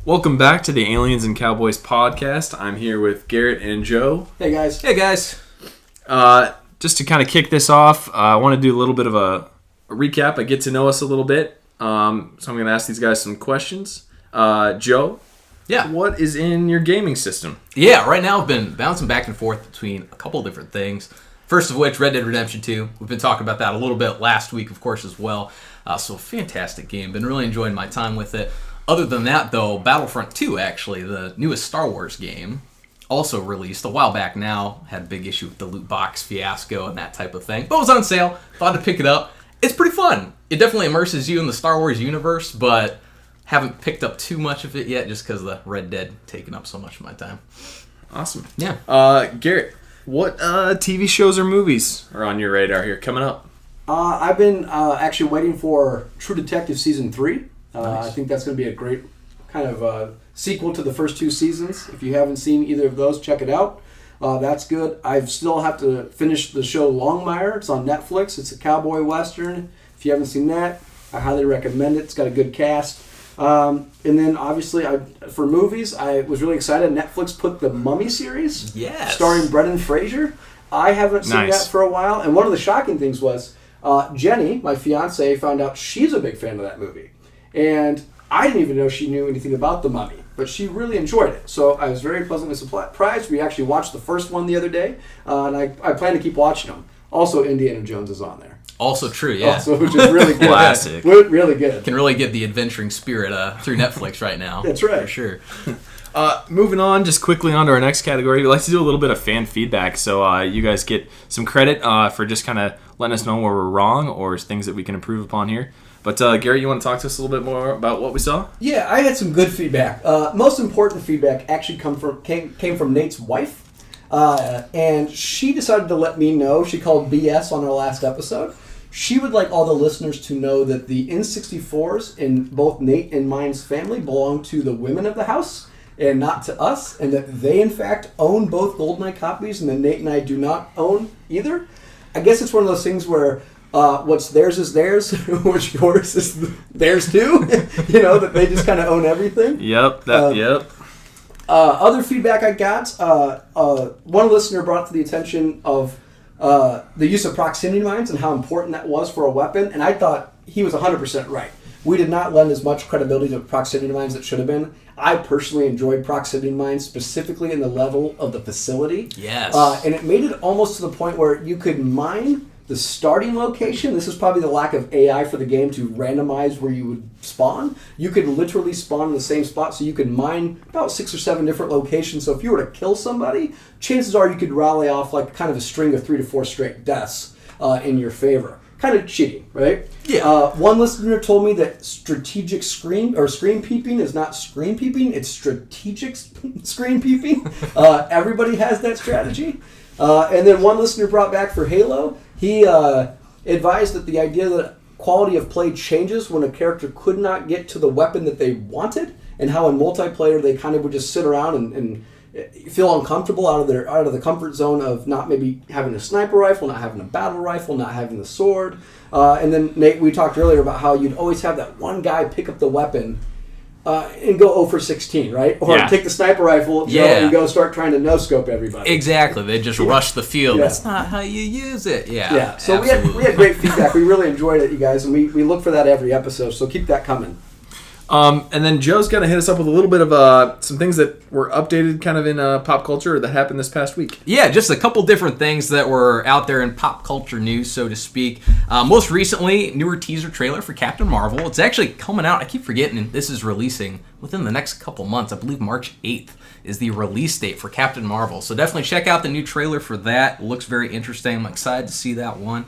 Welcome back to the Aliens and Cowboys podcast. I'm here with Garrett and Joe. Hey, guys. Hey, guys. Just to kind of kick this off, I want to do a little bit of a recap, a get to know us a little bit. So I'm going to ask these guys some questions. Joe? Yeah. What is in your gaming system? Yeah, right now I've been bouncing back and forth between a couple different things. First of which, Red Dead Redemption 2. We've been talking about that a little bit last week, of course, as well. So fantastic game. Been really enjoying my time with it. Other than that, though, Battlefront 2, actually, the newest Star Wars game, also released a while back now. Had a big issue with the loot box fiasco and that type of thing. But it was on sale. Thought to pick it up. It's pretty fun. It definitely immerses you in the Star Wars universe, but haven't picked up too much of it yet just because the Red Dead taking up so much of my time. Awesome. Yeah. Garrett, what TV shows or movies are on your radar here coming up? I've been actually waiting for True Detective Season 3. Nice. I think that's going to be a great kind of sequel to the first two seasons. If you haven't seen either of those, check it out. That's good. I still have to finish the show Longmire. It's on Netflix. It's a cowboy western. If you haven't seen that, I highly recommend it. It's got a good cast. And then, obviously, for movies, I was really excited. Netflix put the Mummy series, starring Brendan Fraser. I haven't seen that for a while. And one of the shocking things was Jenny, my fiance, found out she's a big fan of that movie. And I didn't even know she knew anything about the Mummy, but she really enjoyed it. So I was very pleasantly surprised. We actually watched the first one the other day, and I plan to keep watching them. Also, Indiana Jones is on there. Also true, yeah. Also, which is really good. Classic. Really good. Can really get the adventuring spirit through Netflix right now. That's right. For sure. Moving on, just quickly on to our next category. We like to do a little bit of fan feedback, so you guys get some credit for just kind of letting us know where we're wrong or things that we can improve upon here. But Garrett, you want to talk to us a little bit more about what we saw? Yeah, I had some good feedback. Most important feedback actually came from Nate's wife, and she decided to let me know. She called BS on our last episode. She would like all the listeners to know that the N64s in both Nate and mine's family belong to the women of the house and not to us, and that they, in fact, own both GoldenEye copies, and that Nate and I do not own either. I guess it's one of those things where what's theirs is theirs, what's yours is theirs too. You know, that they just kind of own everything. Yep. Other feedback I got, one listener brought to the attention of the use of proximity mines and how important that was for a weapon, and I thought he was 100% right. We did not lend as much credibility to proximity mines that should have been. I personally enjoyed proximity mines, specifically in the level of the facility. Yes. And it made it almost to the point where you could mine the starting location. This is probably the lack of AI for the game to randomize where you would spawn. You could literally spawn in the same spot, so you could mine about 6 or 7 different locations. So if you were to kill somebody, chances are you could rally off like kind of a string of 3 to 4 straight deaths in your favor. Kind of cheating, right? Yeah. One listener told me that strategic screen peeping is not screen peeping; it's strategic screen peeping. Everybody has that strategy. And then one listener brought back for Halo. He advised that the idea that quality of play changes when a character could not get to the weapon that they wanted, and how in multiplayer they kind of would just sit around and feel uncomfortable out of the comfort zone of not maybe having a sniper rifle, not having a battle rifle, not having the sword. And then Nate, we talked earlier about how you'd always have that one guy pick up the weapon and go 0 for 16, right? Or take the sniper rifle, Joe, and go start trying to no-scope everybody. Exactly. They just rush the field. That's not how you use it. Yeah. So we had great feedback. We really enjoyed it, you guys, and we look for that every episode, so keep that coming. And then Joe's going to hit us up with a little bit of some things that were updated kind of in pop culture or that happened this past week. Yeah, just a couple different things that were out there in pop culture news, so to speak. Most recently, newer teaser trailer for Captain Marvel. It's actually coming out. I keep forgetting this is releasing within the next couple months. I believe March 8th is the release date for Captain Marvel. So definitely check out the new trailer for that. It looks very interesting. I'm excited to see that one.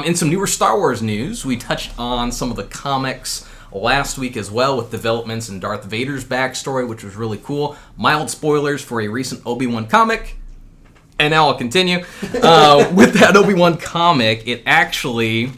In some newer Star Wars news, we touched on some of the comics last week as well, with developments in Darth Vader's backstory, which was really cool. Mild spoilers for a recent Obi-Wan comic. And now I'll continue. With that Obi-Wan comic, it actually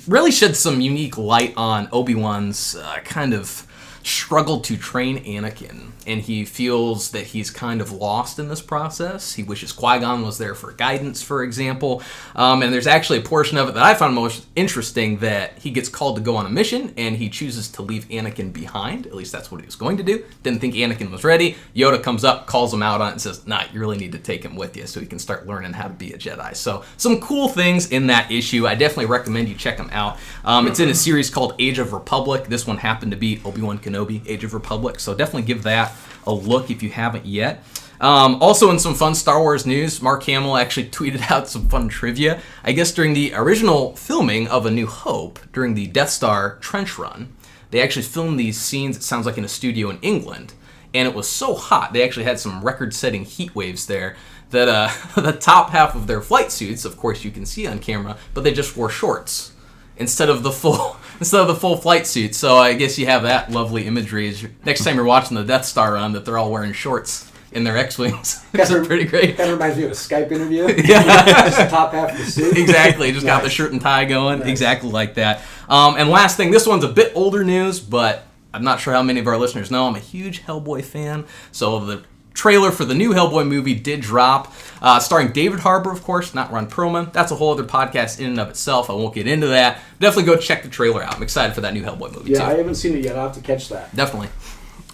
really shed some unique light on Obi-Wan's kind of struggled to train Anakin, and he feels that he's kind of lost in this process. He wishes Qui-Gon was there for guidance, for example. And there's actually a portion of it that I found most interesting, that he gets called to go on a mission, and he chooses to leave Anakin behind. At least that's what he was going to do. Didn't think Anakin was ready. Yoda comes up, calls him out on it, and says, nah, you really need to take him with you so he can start learning how to be a Jedi. So some cool things in that issue. I definitely recommend you check them out. It's in a series called Age of Republic. This one happened to be Obi-Wan Kenobi, Age of Republic. So definitely give that a look if you haven't yet. Also in some fun Star Wars news, Mark Hamill actually tweeted out some fun trivia. I guess during the original filming of A New Hope, during the Death Star trench run, they actually filmed these scenes, it sounds like in a studio in England, and it was so hot, they actually had some record-setting heat waves there, that the top half of their flight suits, of course you can see on camera, but they just wore shorts instead of the full flight suit. So I guess you have that lovely imagery as next time you're watching the Death Star run, that they're all wearing shorts in their X-Wings. It's pretty great. Kind of reminds me of a Skype interview. Yeah. Just the top half of the suit. Exactly. Just got the shirt and tie going. Nice. Exactly like that. And last thing, this one's a bit older news, but I'm not sure how many of our listeners know. I'm a huge Hellboy fan. So the trailer for the new Hellboy movie did drop, starring David Harbour, of course, not Ron Perlman. That's a whole other podcast in and of itself. I won't get into that. Definitely go check the trailer out. I'm excited for that new Hellboy movie, too. Yeah, I haven't seen it yet. I'll have to catch that. Definitely.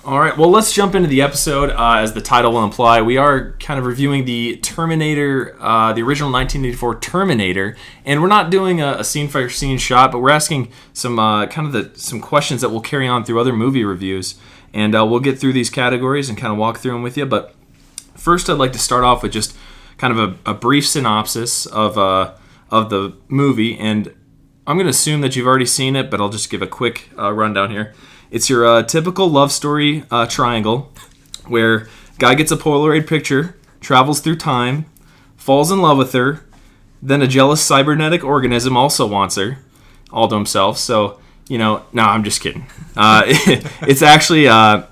All right, well, let's jump into the episode. As the title will imply, we are kind of reviewing the Terminator, the original 1984 Terminator, and we're not doing a scene-by-scene shot, but we're asking some some questions that we'll carry on through other movie reviews, and we'll get through these categories and kind of walk through them with you. But first, I'd like to start off with just kind of a brief synopsis of the movie, and I'm going to assume that you've already seen it, but I'll just give a quick rundown here. It's your typical love story triangle where guy gets a Polaroid picture, travels through time, falls in love with her, then a jealous cybernetic organism also wants her, all to himself. So, no, I'm just kidding. It's actually kind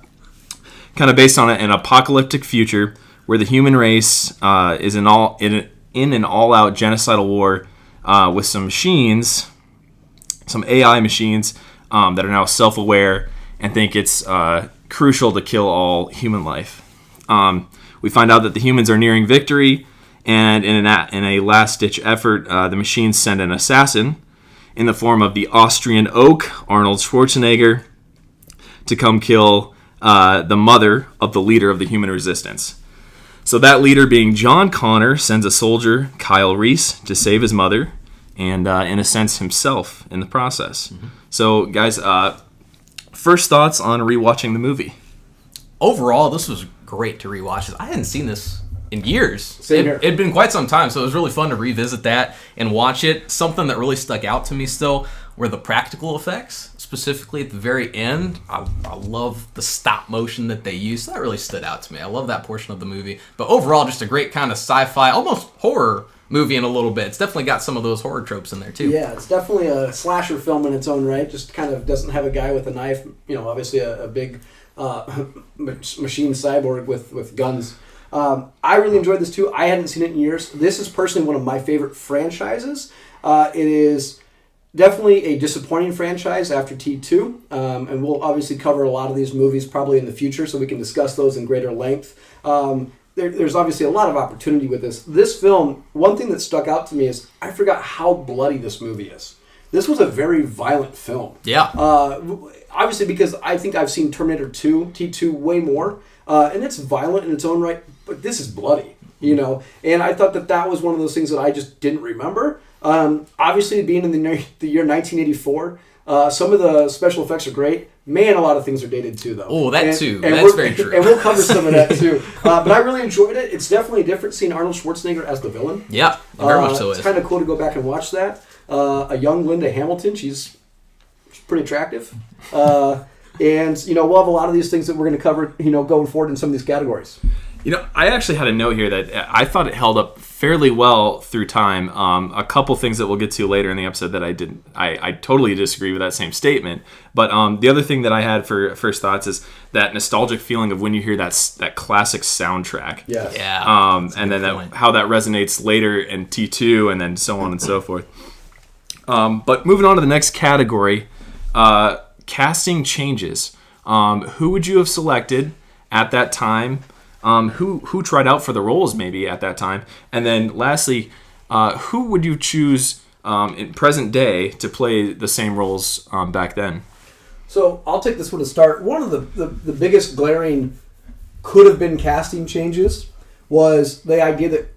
of based on an apocalyptic future where the human race is in an all-out genocidal war with some machines, some AI machines, that are now self-aware and think it's crucial to kill all human life. We find out that the humans are nearing victory, and in a last-ditch effort, the machines send an assassin in the form of the Austrian Oak, Arnold Schwarzenegger, to come kill the mother of the leader of the human resistance. So that leader, being John Connor, sends a soldier, Kyle Reese, to save his mother, and in a sense himself in the process. Mm-hmm. So guys, first thoughts on rewatching the movie? Overall, this was great to rewatch. I hadn't seen this in years. Same here. It'd been quite some time, so it was really fun to revisit that and watch it. Something that really stuck out to me still were the practical effects, specifically at the very end. I love the stop motion that they used. That really stood out to me. I love that portion of the movie. But overall, just a great kind of sci-fi, almost horror movie in a little bit. It's definitely got some of those horror tropes in there too. Yeah, it's definitely a slasher film in its own right. Just kind of doesn't have a guy with a knife. Obviously a big machine cyborg with guns. I really enjoyed this too. I hadn't seen it in years. This is personally one of my favorite franchises. It is definitely a disappointing franchise after T2, and we'll obviously cover a lot of these movies probably in the future, so we can discuss those in greater length. There's obviously a lot of opportunity with this. This film, one thing that stuck out to me is I forgot how bloody this movie is. This was a very violent film. Yeah. Obviously, because I think I've seen Terminator 2, T2 way more, and it's violent in its own right, but this is bloody, And I thought that was one of those things that I just didn't remember. Obviously, being in the year 1984, some of the special effects are great. Man, a lot of things are dated too, though. Oh, too. That's very true. And we'll cover some of that too. But I really enjoyed it. It's definitely different seeing Arnold Schwarzenegger as the villain. Yeah, very much so. It's kind of cool to go back and watch that. A young Linda Hamilton, she's pretty attractive. And we'll have a lot of these things that we're going to cover, going forward in some of these categories. I actually had a note here that I thought it held up fairly well through time. A couple things that we'll get to later in the episode that I didn't. I totally disagree with that same statement. But the other thing that I had for first thoughts is that nostalgic feeling of when you hear that classic soundtrack. Yes. Yeah. And then how that resonates later in T2 and then so on and so forth. But moving on to the next category, casting changes. who would you have selected at that time? Who tried out for the roles maybe at that time? And then lastly, who would you choose in present day to play the same roles back then? So I'll take this one to start. One of the biggest glaring could have been casting changes was the idea that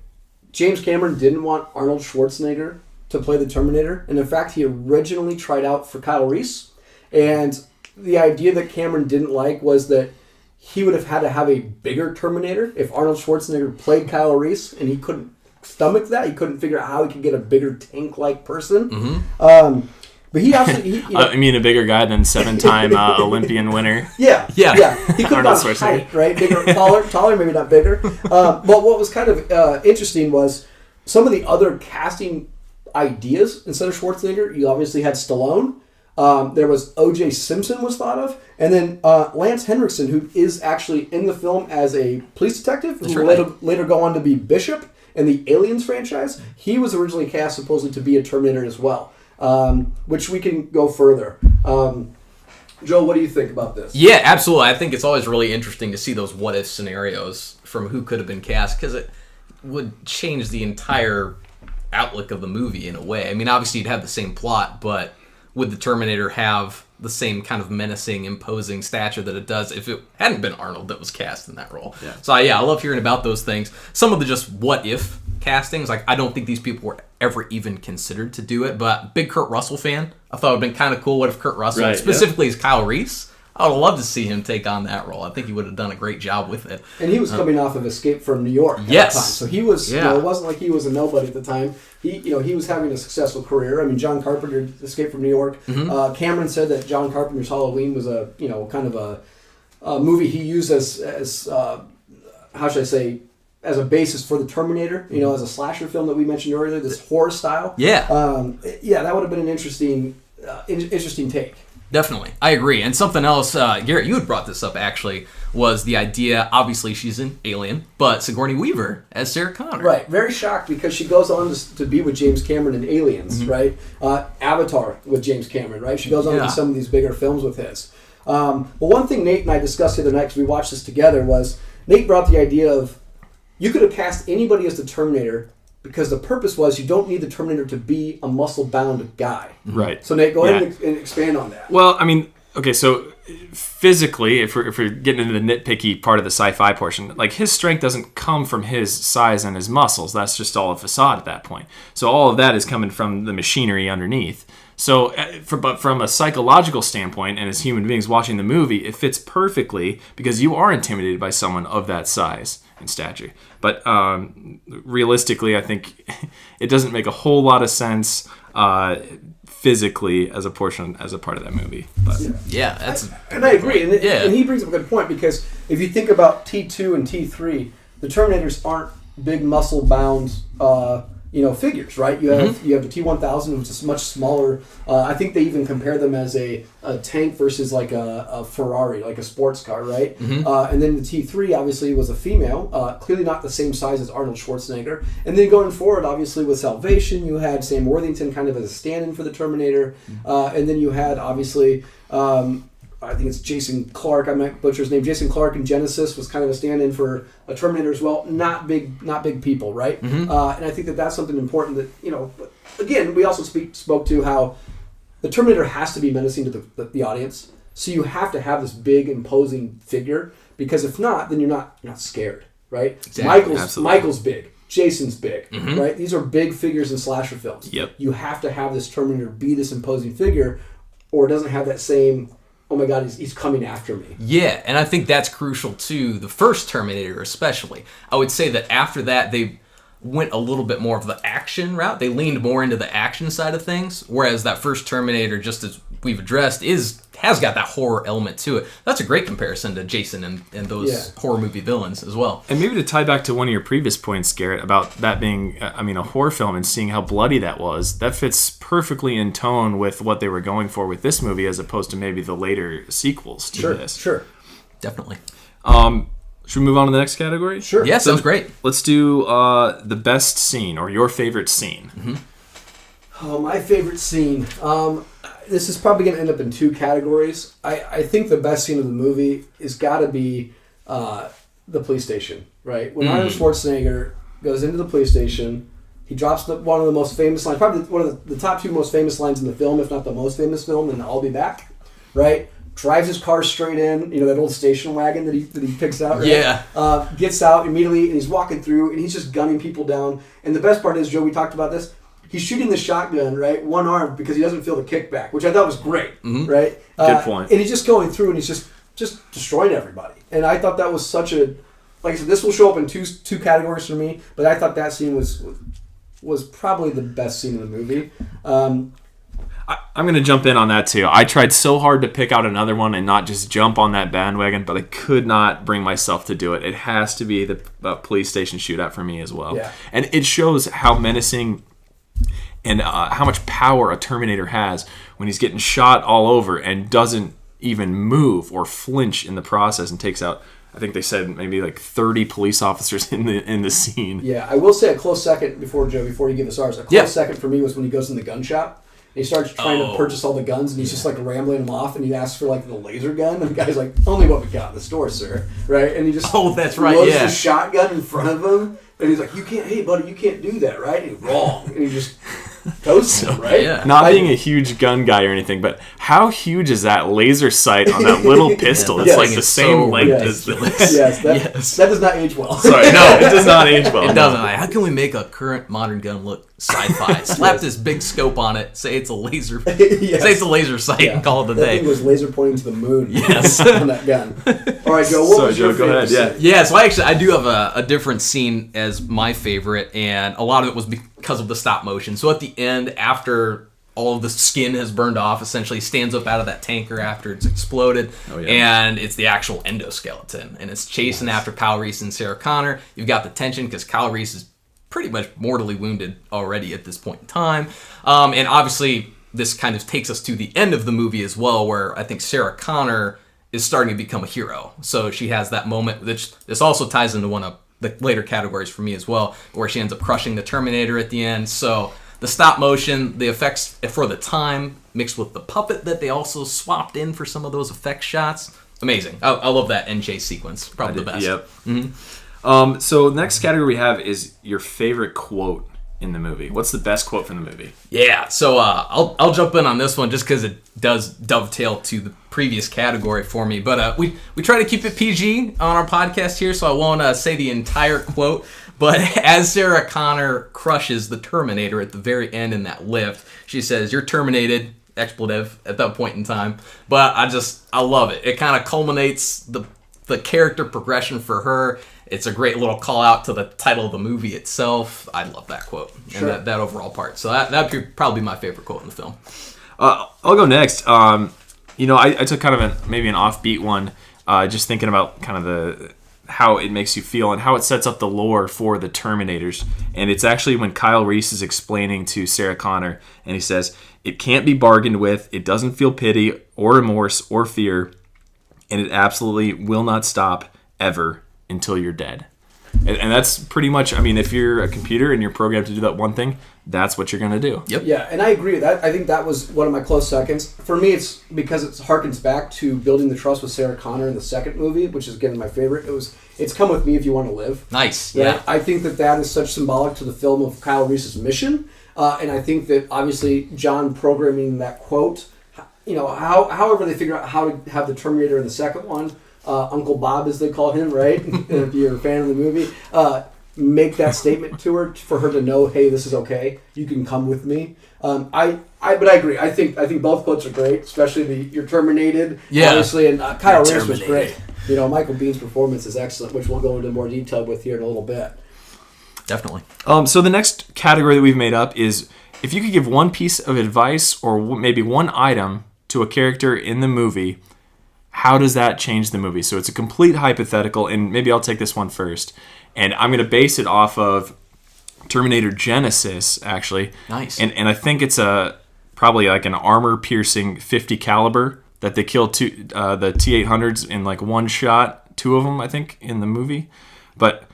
James Cameron didn't want Arnold Schwarzenegger to play the Terminator. And in fact, he originally tried out for Kyle Reese. And the idea that Cameron didn't like was that he would have had to have a bigger Terminator if Arnold Schwarzenegger played Kyle Reese, and he couldn't stomach that. He couldn't figure out how he could get a bigger tank-like person. Mm-hmm. But he actually... I mean, a bigger guy than 7-time Olympian winner. Yeah. He could have Arnold gone height, right? Bigger, taller, maybe not bigger. But what was kind of interesting was some of the other casting ideas. Instead of Schwarzenegger, you obviously had Stallone. There was O.J. Simpson was thought of. And then Lance Henriksen, who is actually in the film as a police detective, who later go on to be Bishop in the Aliens franchise. He was originally cast supposedly to be a Terminator as well. Which we can go further. Joe, what do you think about this? Yeah, absolutely. I think it's always really interesting to see those what-if scenarios from who could have been cast, because it would change the entire outlook of the movie in a way. I mean, obviously you'd have the same plot, but would the Terminator have the same kind of menacing, imposing stature that it does if it hadn't been Arnold that was cast in that role? Yeah. So I love hearing about those things. Some of the just what-if castings, like I don't think these people were ever even considered to do it, but big Kurt Russell fan. I thought it would have been kind of cool. What if Kurt Russell, specifically as Kyle Reese, I would have loved to see him take on that role. I think he would have done a great job with it. And he was coming off of Escape from New York at the time. So he was, it wasn't like he was a nobody at the time. He was having a successful career. I mean, John Carpenter, Escape from New York. Mm-hmm. Cameron said that John Carpenter's Halloween was a, kind of a movie he used as how should I say, as a basis for the Terminator, as a slasher film that we mentioned earlier, this horror style. Yeah. That would have been an interesting take. Definitely. I agree. And something else, Garrett, you had brought this up actually, was the idea, obviously she's an alien, but Sigourney Weaver as Sarah Connor. Right. Very shocked because she goes on to be with James Cameron in Aliens, right? Avatar with James Cameron, right? She goes on to some of these bigger films with his. But one thing Nate and I discussed the other night, because we watched this together, was Nate brought the idea of you could have cast anybody as the Terminator because the purpose was you don't need the Terminator to be a muscle-bound guy. Right. So Nate, go ahead and expand on that. Well, I mean, okay, so physically, if we're getting into the nitpicky part of the sci-fi portion, like his strength doesn't come from his size and his muscles. That's just all a facade at that point. So all of that is coming from the machinery underneath. So, but from a psychological standpoint, and as human beings watching the movie, it fits perfectly because you are intimidated by someone of that size and stature. But realistically, I think it doesn't make a whole lot of sense physically as a part of that movie. But I agree, and he brings up a good point because if you think about T2 and T3, the Terminators aren't big muscle bound figures, right? You have the T-1000, which is much smaller. I think they even compare them as a tank versus like a Ferrari, like a sports car, right? And then the T-3 obviously was a female, clearly not the same size as Arnold Schwarzenegger. And then going forward, obviously with Salvation, you had Sam Worthington kind of as a stand-in for the Terminator, and then you had obviously. I think it's Jason Clarke. I might butcher his name. Jason Clarke in Genesis was kind of a stand-in for a Terminator as well. Not big people, right? And I think that's something important that But again, we also spoke to how the Terminator has to be menacing to the audience. So you have to have this big, imposing figure because if not, then you're not scared, right? Exactly. Michael's big. Jason's big, right? These are big figures in slasher films. Yep. You have to have this Terminator be this imposing figure, or it doesn't have that same. Oh my God, he's coming after me. Yeah, and I think that's crucial to the first Terminator especially. I would say that after that, they went a little bit more of the action route. They leaned more into the action side of things, whereas that first Terminator, just as we've addressed, has got that horror element to it. That's a great comparison to Jason and those horror movie villains as well. And maybe to tie back to one of your previous points, Garrett, about that being, a horror film and seeing how bloody that was, that fits perfectly in tone with what they were going for with this movie as opposed to maybe the later sequels to this. Sure. Definitely. Should we move on to the next category? Sure. Yeah, sounds great. Let's do the best scene or your favorite scene. Oh, my favorite scene. This is probably going to end up in two categories. I think the best scene of the movie has got to be the police station, right? When Arnold Schwarzenegger goes into the police station, he drops one of the most famous lines, probably one of the top two most famous lines in the film, if not the most famous film, and I'll be back, right? Drives his car straight in, that old station wagon that he picks out, right? Yeah. Gets out immediately, and he's walking through, and he's just gunning people down. And the best part is, Joe, we talked about this, he's shooting the shotgun, right, one arm, because he doesn't feel the kickback, which I thought was great, right? Good point. And he's just going through, and he's just destroying everybody. And I thought that was such a, like I said, this will show up in two categories for me, but I thought that scene was probably the best scene in the movie. I'm going to jump in on that too. I tried so hard to pick out another one and not just jump on that bandwagon, but I could not bring myself to do it. It has to be the police station shootout for me as well. Yeah. And it shows how menacing and how much power a Terminator has when he's getting shot all over and doesn't even move or flinch in the process and takes out, I think they said maybe like 30 police officers in the scene. Yeah, I will say a close second before you give us ours. A close second for me was when he goes in the gun shop. And he starts trying to purchase all the guns, and he's just like rambling them off, and he asks for like the laser gun, and the guy's like, "Only what we got in the store, sir." Right? And he just that's right. loads Yeah. the shotgun in front of him, and he's like, "You can't, hey buddy, you can't do that, right?" And he's wrong, and he just toasts him, right? Yeah. Not being a huge gun guy or anything, but how huge is that laser sight on that little pistol? It's Yes. like the same length as this. Yes, that does not age well. Sorry, no, it does not age well. It doesn't. Like, how can we make a current modern gun look sci-fi? Slap this big scope on it. Say it's a laser. Yes. Say it's a laser sight and call it a That day. thing was laser pointing to the moon. Yes. On that gun. All right, Joe. What Sorry, was your Joe, go favorite ahead, scene? Yeah, so I do have a different scene as my favorite, and a lot of it was because of the stop motion. So at the end, after all of the skin has burned off, essentially stands up out of that tanker after it's exploded, and it's the actual endoskeleton, and it's chasing after Kyle Reese and Sarah Connor. You've got the tension because Kyle Reese is pretty much mortally wounded already at this point in time, and obviously this kind of takes us to the end of the movie as well, where I think Sarah Connor is starting to become a hero. So she has that moment, which this also ties into one of the later categories for me as well, where she ends up crushing the Terminator at the end. So the stop motion, the effects for the time, mixed with the puppet that they also swapped in for some of those effect shots. Amazing. I love that end chase sequence. Probably the best. Yep. Mm-hmm. So next category we have is your favorite quote in the movie. What's the best quote from the movie? Yeah, so I'll jump in on this one just because it does dovetail to the previous category for me. But we try to keep it PG on our podcast here, so I won't say the entire quote. But as Sarah Connor crushes the Terminator at the very end in that lift, she says, "You're terminated," expletive at that point in time. But I love it. It kind of culminates the character progression for her. It's a great little call out to the title of the movie itself. I love that quote and that overall part. So that'd be probably my favorite quote in the film. I'll go next. I took kind of maybe an offbeat one, just thinking about kind of how it makes you feel and how it sets up the lore for the Terminators. And it's actually when Kyle Reese is explaining to Sarah Connor, and he says, "It can't be bargained with. It doesn't feel pity or remorse or fear, and it absolutely will not stop ever until you're dead." And that's pretty much, I mean, if you're a computer and you're programmed to do that one thing, that's what you're going to do. Yep. Yeah, and I agree with that. I think that was one of my close seconds. For me, it's because it harkens back to building the trust with Sarah Connor in the second movie, which is, again, my favorite. It's Come With Me If You Want to Live. Nice, right? yeah. I think that is such symbolic to the film of Kyle Reese's mission, and I think that, obviously, John programming that quote, however they figure out how to have the Terminator in the second one, Uncle Bob, as they call him, right? If you're a fan of the movie, make that statement to her for her to know, hey, this is okay. You can come with me. But I agree. I think both quotes are great, especially you're terminated, obviously, and Kyle Reese was great. Michael Bihn's performance is excellent, which we'll go into more detail with here in a little bit. Definitely. So the next category that we've made up is if you could give one piece of advice or maybe one item to a character in the movie, how does that change the movie? So it's a complete hypothetical, and maybe I'll take this one first. And I'm going to base it off of Terminator Genesis, actually. Nice. And I think it's probably like an armor-piercing .50 caliber that they killed the T-800s in like one shot, two of them, I think, in the movie. But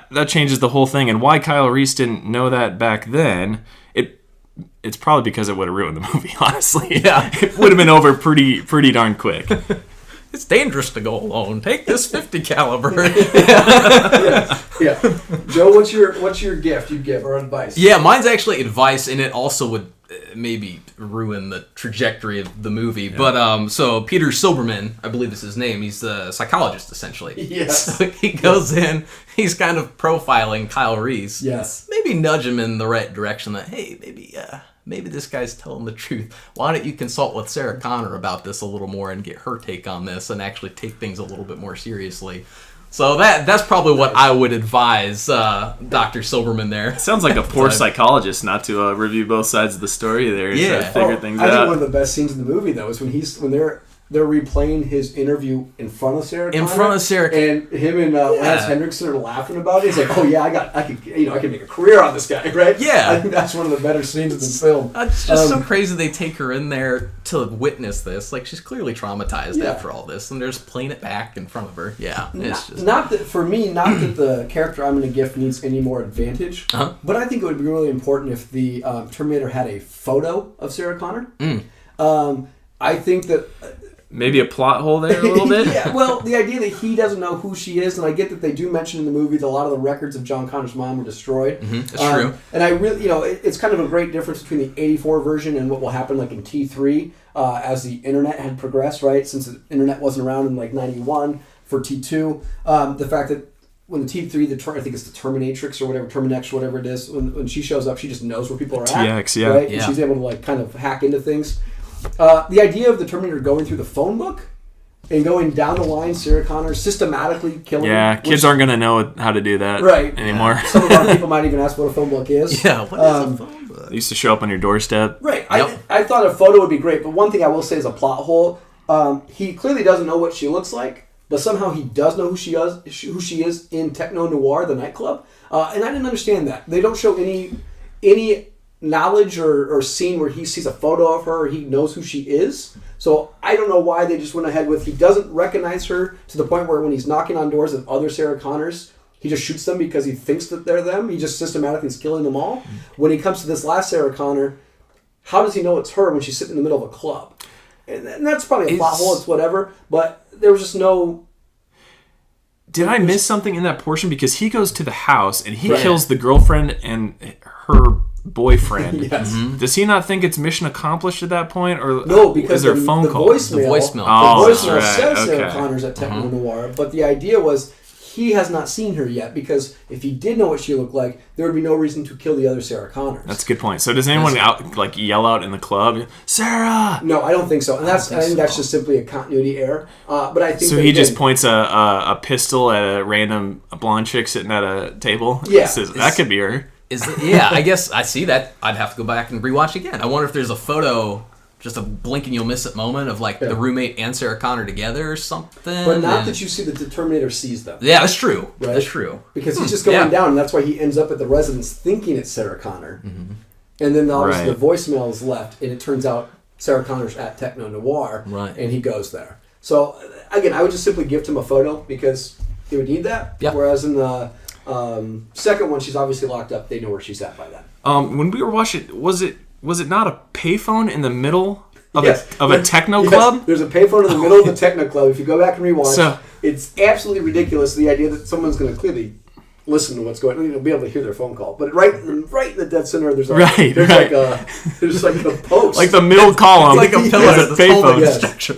that changes the whole thing. And why Kyle Reese didn't know that back then, it's probably because it would have ruined the movie, honestly. Yeah. It would have been over pretty darn quick. It's dangerous to go alone. Take this 50 caliber. Yeah. Joe, what's your gift you'd give or advice? Yeah, mine's actually advice, and it also would maybe ruin the trajectory of the movie. Yeah. But so Peter Silberman, I believe is his name. He's the psychologist essentially. Yes. So he goes in. He's kind of profiling Kyle Reese. Yes. Maybe nudge him in the right direction. That hey, maybe this guy's telling the truth. Why don't you consult with Sarah Connor about this a little more and get her take on this and actually take things a little bit more seriously? So that's probably what I would advise Dr. Silberman there. Sounds like a poor psychologist not to review both sides of the story there and try to figure things out. I think one of the best scenes in the movie though is when they're replaying his interview in front of Sarah Connor. In front of Sarah Connor. And him and Lance Henriksen are laughing about it. He's like, oh yeah, I could make a career on this guy, right? Yeah. I think that's one of the better scenes in the film. It's just so crazy they take her in there to witness this. Like, she's clearly traumatized after all this, and they're just playing it back in front of her. Yeah. Not that the character I'm going to gift needs any more advantage, but I think it would be really important if the Terminator had a photo of Sarah Connor. I think that... Maybe a plot hole there a little bit? Yeah, well, the idea that he doesn't know who she is, and I get that they do mention in the movie that a lot of the records of John Connor's mom were destroyed. That's true. And I really, it's kind of a great difference between the 84 version and what will happen like in T3 as the internet had progressed, right? Since the internet wasn't around in like 91 for T2. The fact that when the T3, I think it's the Terminatrix or whatever, Terminex, whatever it is, when she shows up, she just knows where people are at. TX, yeah. Right? Yeah. And she's able to like kind of hack into things. The idea of the Terminator going through the phone book and going down the line, Sarah Connor systematically killing. Yeah, kids aren't going to know how to do that anymore. Yeah. Some of our people might even ask what a phone book is. Yeah, what is a phone book? It used to show up on your doorstep. Right. Yep. I thought a photo would be great, but one thing I will say is a plot hole. He clearly doesn't know what she looks like, but somehow he does know who she is in Techno Noir, the nightclub. And I didn't understand that. They don't show any knowledge or scene where he sees a photo of her or he knows who she is. So I don't know why they just went ahead with he doesn't recognize her to the point where when he's knocking on doors of other Sarah Connors, he just shoots them because he thinks that they're them. He just systematically is killing them all. When he comes to this last Sarah Connor, how does he know it's her when she's sitting in the middle of a club? And that's probably a plot hole, it's whatever, but there was just no... Did I miss something in that portion? Because he goes to the house and he kills the girlfriend and her boyfriend. Yes. Mm-hmm. Does he not think it's mission accomplished at that point, or no? Because is there a phone call? The voicemail says Sarah Connor's at Techno Noir, but the idea was he has not seen her yet because if he did know what she looked like, there would be no reason to kill the other Sarah Connors. That's a good point. So does anyone yell out in the club, Sarah? No, I don't think so. And I think that's just simply a continuity error. But I think so. He just points a pistol at a random blonde chick sitting at a table. Yeah, says, that could be her. I guess I see that. I'd have to go back and rewatch again. I wonder if there's a photo, just a blink and you'll miss it moment of like the roommate and Sarah Connor together or something. But not that you see that the Terminator sees them. Yeah, that's true. Right? That's true. Because he's just going down, and that's why he ends up at the residence thinking it's Sarah Connor. Mm-hmm. And then obviously the voicemail is left, and it turns out Sarah Connor's at Techno Noir, and he goes there. So again, I would just simply gift him a photo because he would need that. Yep. Whereas in the second one, she's obviously locked up. They know where she's at by then. When we were watching, was it not a payphone in the middle of a techno club? There's a payphone in the middle of the techno club. If you go back and rewatch, it's absolutely ridiculous. The idea that someone's going to clearly listen to what's going on, be able to hear their phone call. But right in the dead center, there's like a post, like the middle column, it's like a pillar of the payphone structure.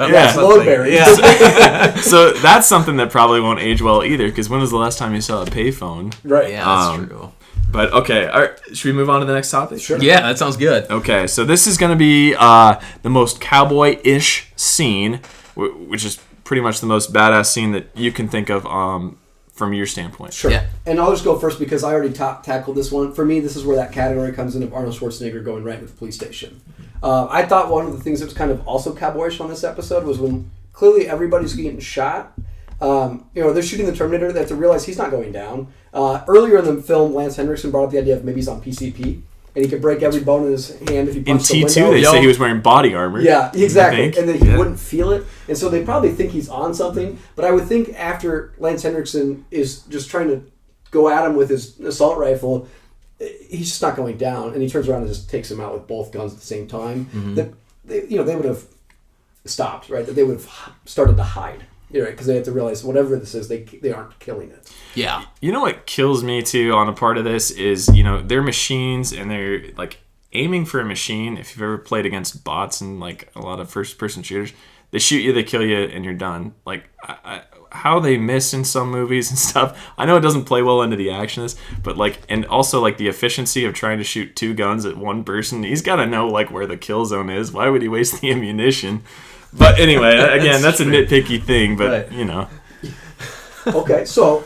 So that's something that probably won't age well either. Because when was the last time you saw a payphone? Right. Yeah, that's true. But okay, all right, should we move on to the next topic? Sure. Yeah, that sounds good. Okay, so this is going to be the most cowboy-ish scene, which is pretty much the most badass scene that you can think of from your standpoint. Sure. Yeah. And I'll just go first because I already tackled this one. For me, this is where that category comes in of Arnold Schwarzenegger going right into the police station. I thought one of the things that was kind of also cowboyish on this episode was when clearly everybody's getting shot. They're shooting the Terminator. They have to realize he's not going down. Earlier in the film, Lance Henriksen brought up the idea of maybe he's on PCP and he could break every bone in his hand if he punched the window. In T2, they say he was wearing body armor. Yeah, exactly. And then he wouldn't feel it. And so they probably think he's on something. But I would think after Lance Henriksen is just trying to go at him with his assault rifle, he's just not going down, and he turns around and just takes him out with both guns at the same time. That they would have stopped, right? That they would have started to hide, right? Because they have to realize whatever this is, they aren't killing it. Yeah. You know what kills me too on a part of this is, they're machines and they're like aiming for a machine. If you've ever played against bots and like a lot of first-person shooters, they shoot you, they kill you, and you're done. Like how they miss in some movies and stuff. I know it doesn't play well into the action, but like, and also like the efficiency of trying to shoot 2 guns at one person. He's got to know like where the kill zone is. Why would he waste the ammunition? But anyway, again, that's a nitpicky thing. But right. Okay, so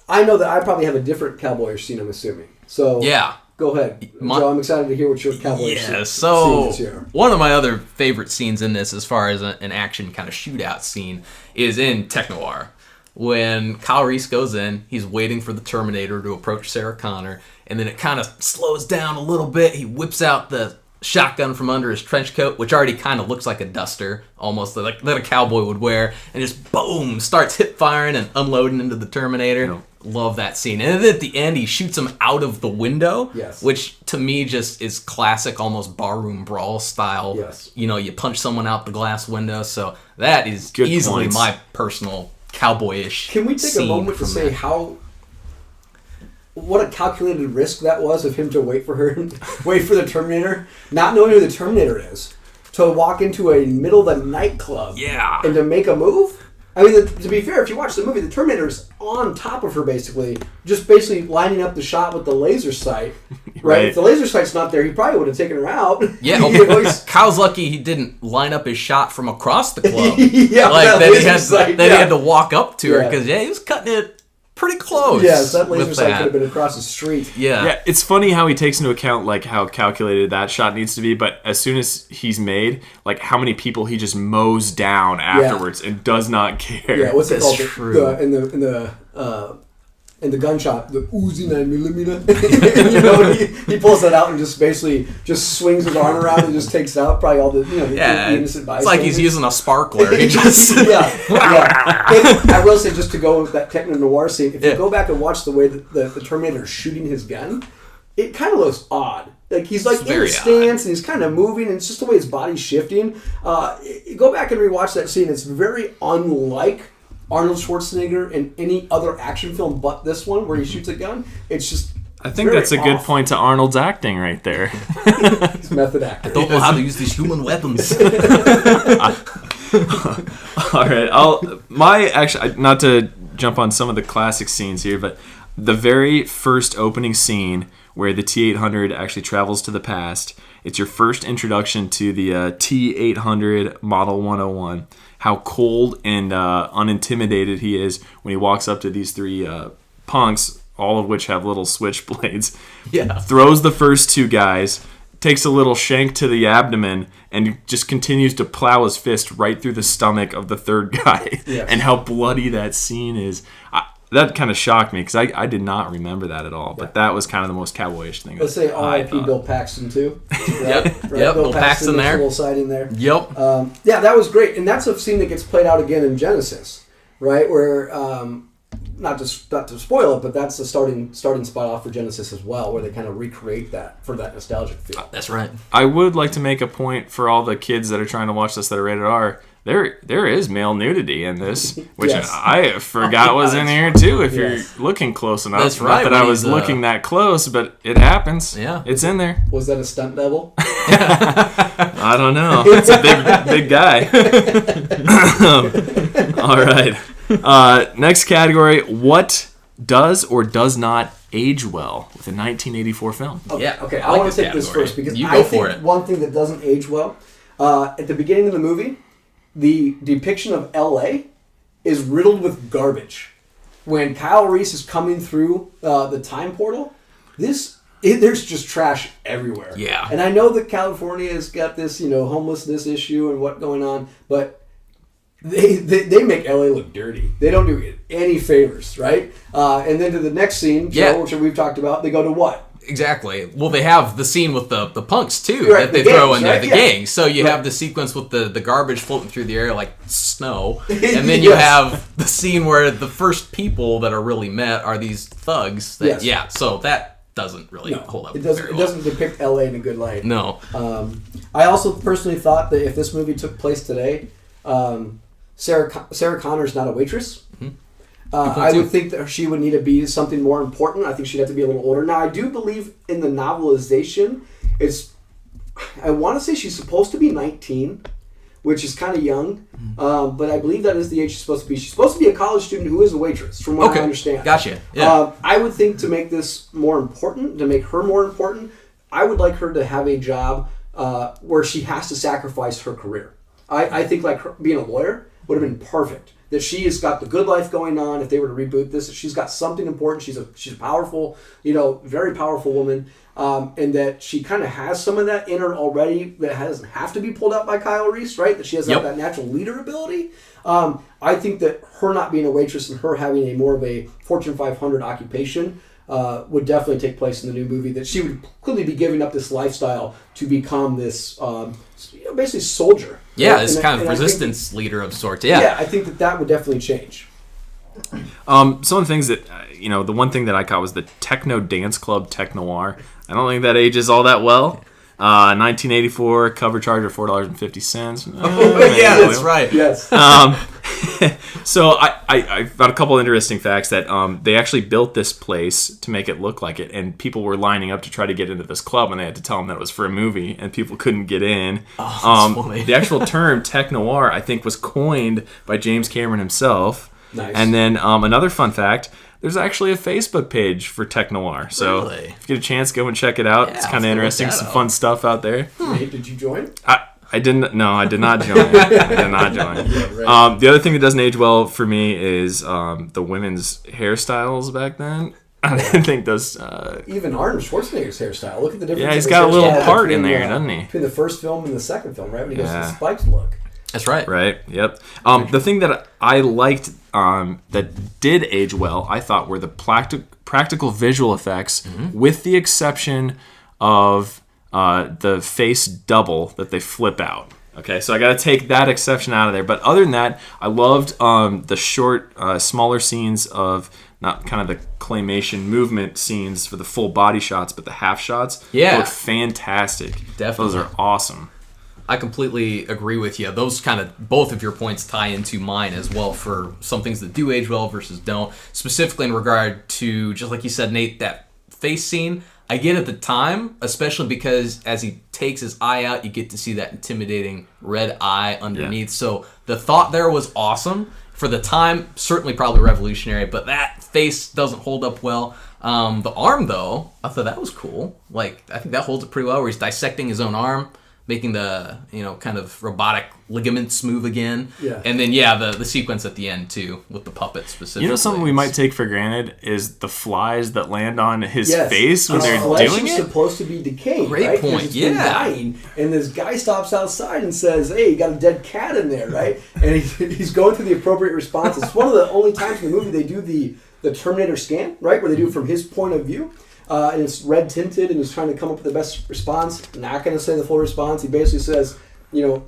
I know that I probably have a different cowboyish scene. I'm assuming. So yeah. Go ahead. So I'm excited to hear what your cowboy scene so is here. One of my other favorite scenes in this, as far as an action kind of shootout scene, is in Tech Noir. When Kyle Reese goes in, he's waiting for the Terminator to approach Sarah Connor, and then it kind of slows down a little bit. He whips out the shotgun from under his trench coat, which already kind of looks like a duster, almost like that a cowboy would wear, and just boom, starts hip firing and unloading into the Terminator. No. Love that scene. And then at the end, he shoots him out of the window, yes. which to me just is classic, almost barroom brawl style. Yes. You punch someone out the glass window. So that is Good easily points. my personal cowboyish. Can we take a moment to say what a calculated risk that was of him to wait for the Terminator, not knowing who the Terminator is, to walk into a middle of the nightclub, and to make a move? I mean, to be fair, if you watch the movie, the Terminator is on top of her, basically lining up the shot with the laser sight. Right? If the laser sight's not there, he probably would have taken her out. Yeah, Kyle's lucky he didn't line up his shot from across the club. Yeah, like that he had to walk up to her, because he was cutting it pretty close. Yes, that laser sight could have been across the street. Yeah, it's funny how he takes into account like how calculated that shot needs to be, but as soon as he's made, like how many people he just mows down afterwards and does not care. Yeah, what's it called? True. In the gunshot, the Uzi 9mm. He pulls that out and just basically swings his arm around and just takes out probably all the innocent bystanders. It's like he's using a sparkler. He just I will say, just to go with that techno noir scene, if you go back and watch the way that the Terminator is shooting his gun, it kind of looks odd. Like he's like in a stance and he's kind of moving, and it's just the way his body's shifting. Go back and rewatch that scene. It's very unlike Arnold Schwarzenegger in any other action film but this one where he shoots a gun. It's just I think that's a good point to Arnold's acting right there. He's a method actor. I don't know how to use these human weapons. All right, not to jump on some of the classic scenes here, but the very first opening scene where the T-800 actually travels to the past. It's your first introduction to the T-800 Model 101. How cold and unintimidated he is when he walks up to these 3 punks, all of which have little switchblades. Yeah. Throws the first 2 guys, takes a little shank to the abdomen, and just continues to plow his fist right through the stomach of the 3rd guy. Yes. And how bloody that scene is. That kind of shocked me because I did not remember that at all. But that was kind of the most cowboyish thing. Let's say R.I.P. Bill Paxton too. Right? Yep. Bill Paxton there. A little sighting there. Yep. That was great, and that's a scene that gets played out again in Genesis, right? Where not to spoil it, but that's the starting spot off for Genesis as well, where they kind of recreate that for that nostalgic feel. That's right. I would like to make a point for all the kids that are trying to watch this that are rated R. There is male nudity in this, which Yes. I forgot was in here too. If you're looking close enough, That's not right, that when I was he's, looking that close, but it happens. Yeah. It's in there. Was that a stunt double? I don't know. It's a big guy. All right. Next category: what does or does not age well with a 1984 film? Yeah. Okay, I I like want to this take this category. first because You I go think for it. one thing that doesn't age well, at the beginning of the movie, the depiction of L.A. is riddled with garbage. When Kyle Reese is coming through the time portal, there's just trash everywhere. Yeah. And I know that California has got this, homelessness issue and what going on, but they make LA look dirty. They don't do it any favors, right? And then to the next scene, Joe, which we've talked about, they go to what? Exactly. Well, they have the scene with the punks too Right, that they the throw gangs, in there, right? the Yeah. gang. So you have the sequence with the garbage floating through the air like snow, and then you Yes. have the scene where the first people that are really met are these thugs. That, Yes. Yeah. So that doesn't really hold up. It doesn't. very It well. doesn't depict L.A. in a good light. No. I also personally thought that if this movie took place today, Sarah Connor's not a waitress. I would think that she would need to be something more important. I think she'd have to be a little older. Now, I do believe in the novelization, I want to say she's supposed to be 19, which is kind of young, but I believe that is the age she's supposed to be. She's supposed to be a college student who is a waitress, from what I understand. Gotcha. Yeah. I would think to make this more important, to make her more important, I would like her to have a job where she has to sacrifice her career. I think like her, being a lawyer would have been perfect. That she has got the good life going on. If they were to reboot this, she's got something important. She's a powerful, very powerful woman, and that she kind of has some of that in her already. That doesn't have to be pulled out by Kyle Reese, right? That she has that natural leader ability. I think that her not being a waitress and her having a more of a Fortune 500 occupation would definitely take place in the new movie. That she would clearly be giving up this lifestyle to become this basically soldier. Yeah, right? this kind of resistance leader of sorts. Yeah, I think that would definitely change. Some of the things that, the one thing that I caught was the techno dance club Tech Noir. I don't think that ages all that well. 1984, cover charge of $4.50. Yeah, that's right. Yes. So I found a couple interesting facts that they actually built this place to make it look like it, and people were lining up to try to get into this club, and they had to tell them that it was for a movie, and people couldn't get in. Oh, that's funny. The actual term tech noir, I think, was coined by James Cameron himself. Nice. And then another fun fact. There's actually a Facebook page for Tech Noir, so Really? if you get a chance, go and check it out. Yeah, it's kind of I'll interesting, look that some up. fun stuff out there. Nate, did you join? I didn't. No, I did not join. I did not join. Right. The other thing that doesn't age well for me is the women's hairstyles back then. I didn't think those. Even Arnold Schwarzenegger's hairstyle. Look at the difference. Yeah, he's in got a his little hairstyle part in between, there, doesn't he? Between the first film and the second film, right? When he goes to the Yeah. spiked look. That's right. Right. Yep. The thing that I liked that did age well, I thought, were the practical visual effects, with the exception of the face double that they flip out. Okay, so I got to take that exception out of there. But other than that, I loved the short, smaller scenes of not kind of the claymation movement scenes for the full body shots, but the half shots. Yeah. Look fantastic. Definitely. Those are awesome. I completely agree with you. Those kind of, both of your points tie into mine as well for some things that do age well versus don't. Specifically in regard to, just like you said, Nate, that face scene. I get at the time, especially because as he takes his eye out, you get to see that intimidating red eye underneath. Yeah. So the thought there was awesome. For the time, certainly probably revolutionary, but that face doesn't hold up well. The arm, though, I thought that was cool. Like, I think that holds it pretty well, where he's dissecting his own arm, making the, kind of robotic ligaments move again. Yeah. And then, the sequence at the end, too, with the puppet specifically. Something we might take for granted is the flies that land on his Yes. face when His they're flesh doing is it. supposed to be decaying, Great right? 'Cause point, it's been yeah. dying, and this guy stops outside and says, "Hey, you got a dead cat in there, right?" And he's going through the appropriate response. It's one of the only times in the movie they do the Terminator scan, right, where they do it from his point of view. And it's red tinted, and he's trying to come up with the best response. Not going to say the full response. He basically says,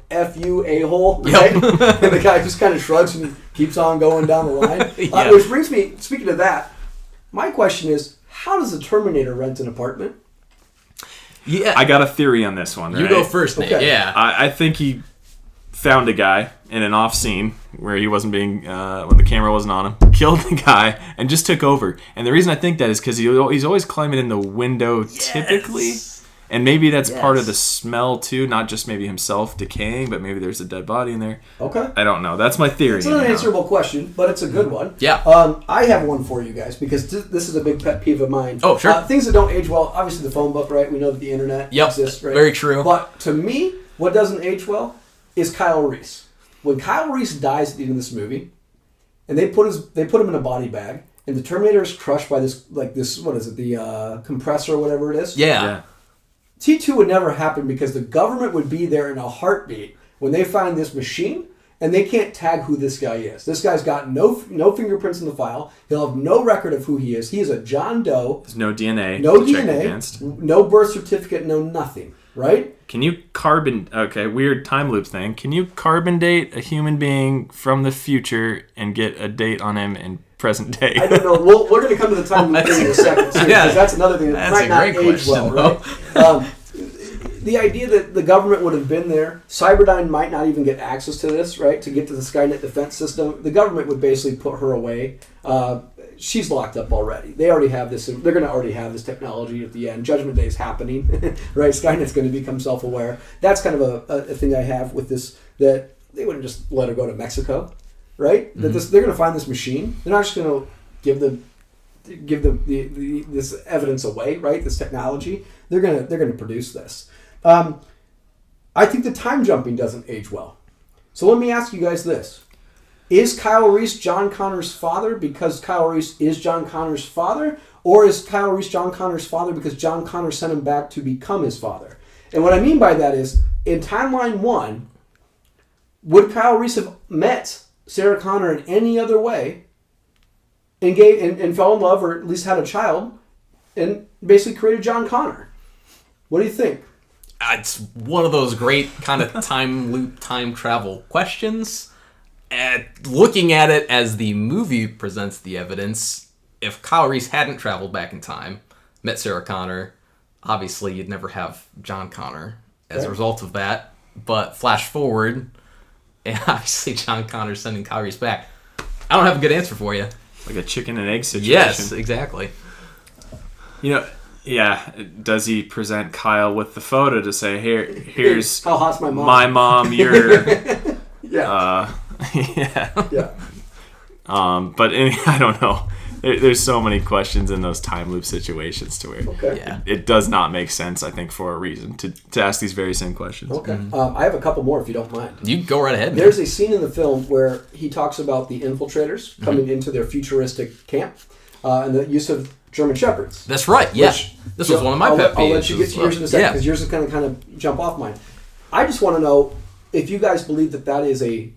"F you, a-hole," right? And the guy just kind of shrugs and keeps on going down the line. Yeah. Which brings me, speaking of that, my question is, how does a Terminator rent an apartment? Yeah. I got a theory on this one. You right? go first, Nate. Okay. Yeah. I think he found a guy in an off scene where he wasn't being when the camera wasn't on him, killed the guy, and just took over. And the reason I think that is because he's always climbing in the window typically. And maybe that's part of the smell too, not just maybe himself decaying, but maybe there's a dead body in there. Okay. I don't know. That's my theory. It's an unanswerable question, but it's a good one. Yeah. I have one for you guys because this is a big pet peeve of mine. Oh, sure. Things that don't age well, obviously the phone book, right? We know that the internet exists, right? Very true. But to me, what doesn't age well is Kyle Reese. When Kyle Reese dies at the end of this movie, and they put him in a body bag, and the Terminator is crushed by this what is it, the compressor or whatever it is? Yeah. T2 would never happen because the government would be there in a heartbeat when they find this machine, and they can't tag who this guy is. This guy's got no fingerprints in the file. He'll have no record of who he is. He is a John Doe. There's no DNA. No to check DNA. against. No birth certificate. No nothing. right? Can you weird time loop thing. Can you carbon date a human being from the future and get a date on him in present day? I don't know. We're going to come to the time loop thing in a second, too, because that's another thing that might not age well, right? The idea that the government would have been there, Cyberdyne might not even get access to this, right? To get to the Skynet defense system, the government would basically put her away. She's locked up already. They already have this. They're going to already have this technology at the end. Judgment Day is happening, right? Skynet's going to become self-aware. That's kind of a thing I have with this, that they wouldn't just let her go to Mexico, right? Mm-hmm. That they're going to find this machine. They're not just going to give this evidence away, right? This technology. They're going to produce this. I think the time jumping doesn't age well. So let me ask you guys this. Is Kyle Reese John Connor's father because Kyle Reese is John Connor's father? Or is Kyle Reese John Connor's father because John Connor sent him back to become his father? And what I mean by that is, in timeline 1, would Kyle Reese have met Sarah Connor in any other way and fell in love, or at least had a child, and basically created John Connor? What do you think? It's one of those great kind of time loop, time travel questions. And looking at it as the movie presents the evidence, if Kyle Reese hadn't traveled back in time, met Sarah Connor, obviously you'd never have John Connor as a result of that. But flash forward, and obviously John Connor's sending Kyle Reese back. I don't have a good answer for you. Like a chicken and egg situation. Yes, exactly. Yeah. Does he present Kyle with the photo to say, here's how hot's my mom? My mom, you're... yeah. Yeah. But I don't know. There's so many questions in those time loop situations to where it does not make sense, I think, for a reason to ask these very same questions. Okay. Mm-hmm. I have a couple more if you don't mind. You go right ahead. There's a scene in the film where he talks about the infiltrators coming into their futuristic camp and the use of German Shepherds. That's right, yeah. This was one of my pet peeves. I'll let you get to yours in a second, because yours is going to kind of jump off mine. I just want to know if you guys believe that is a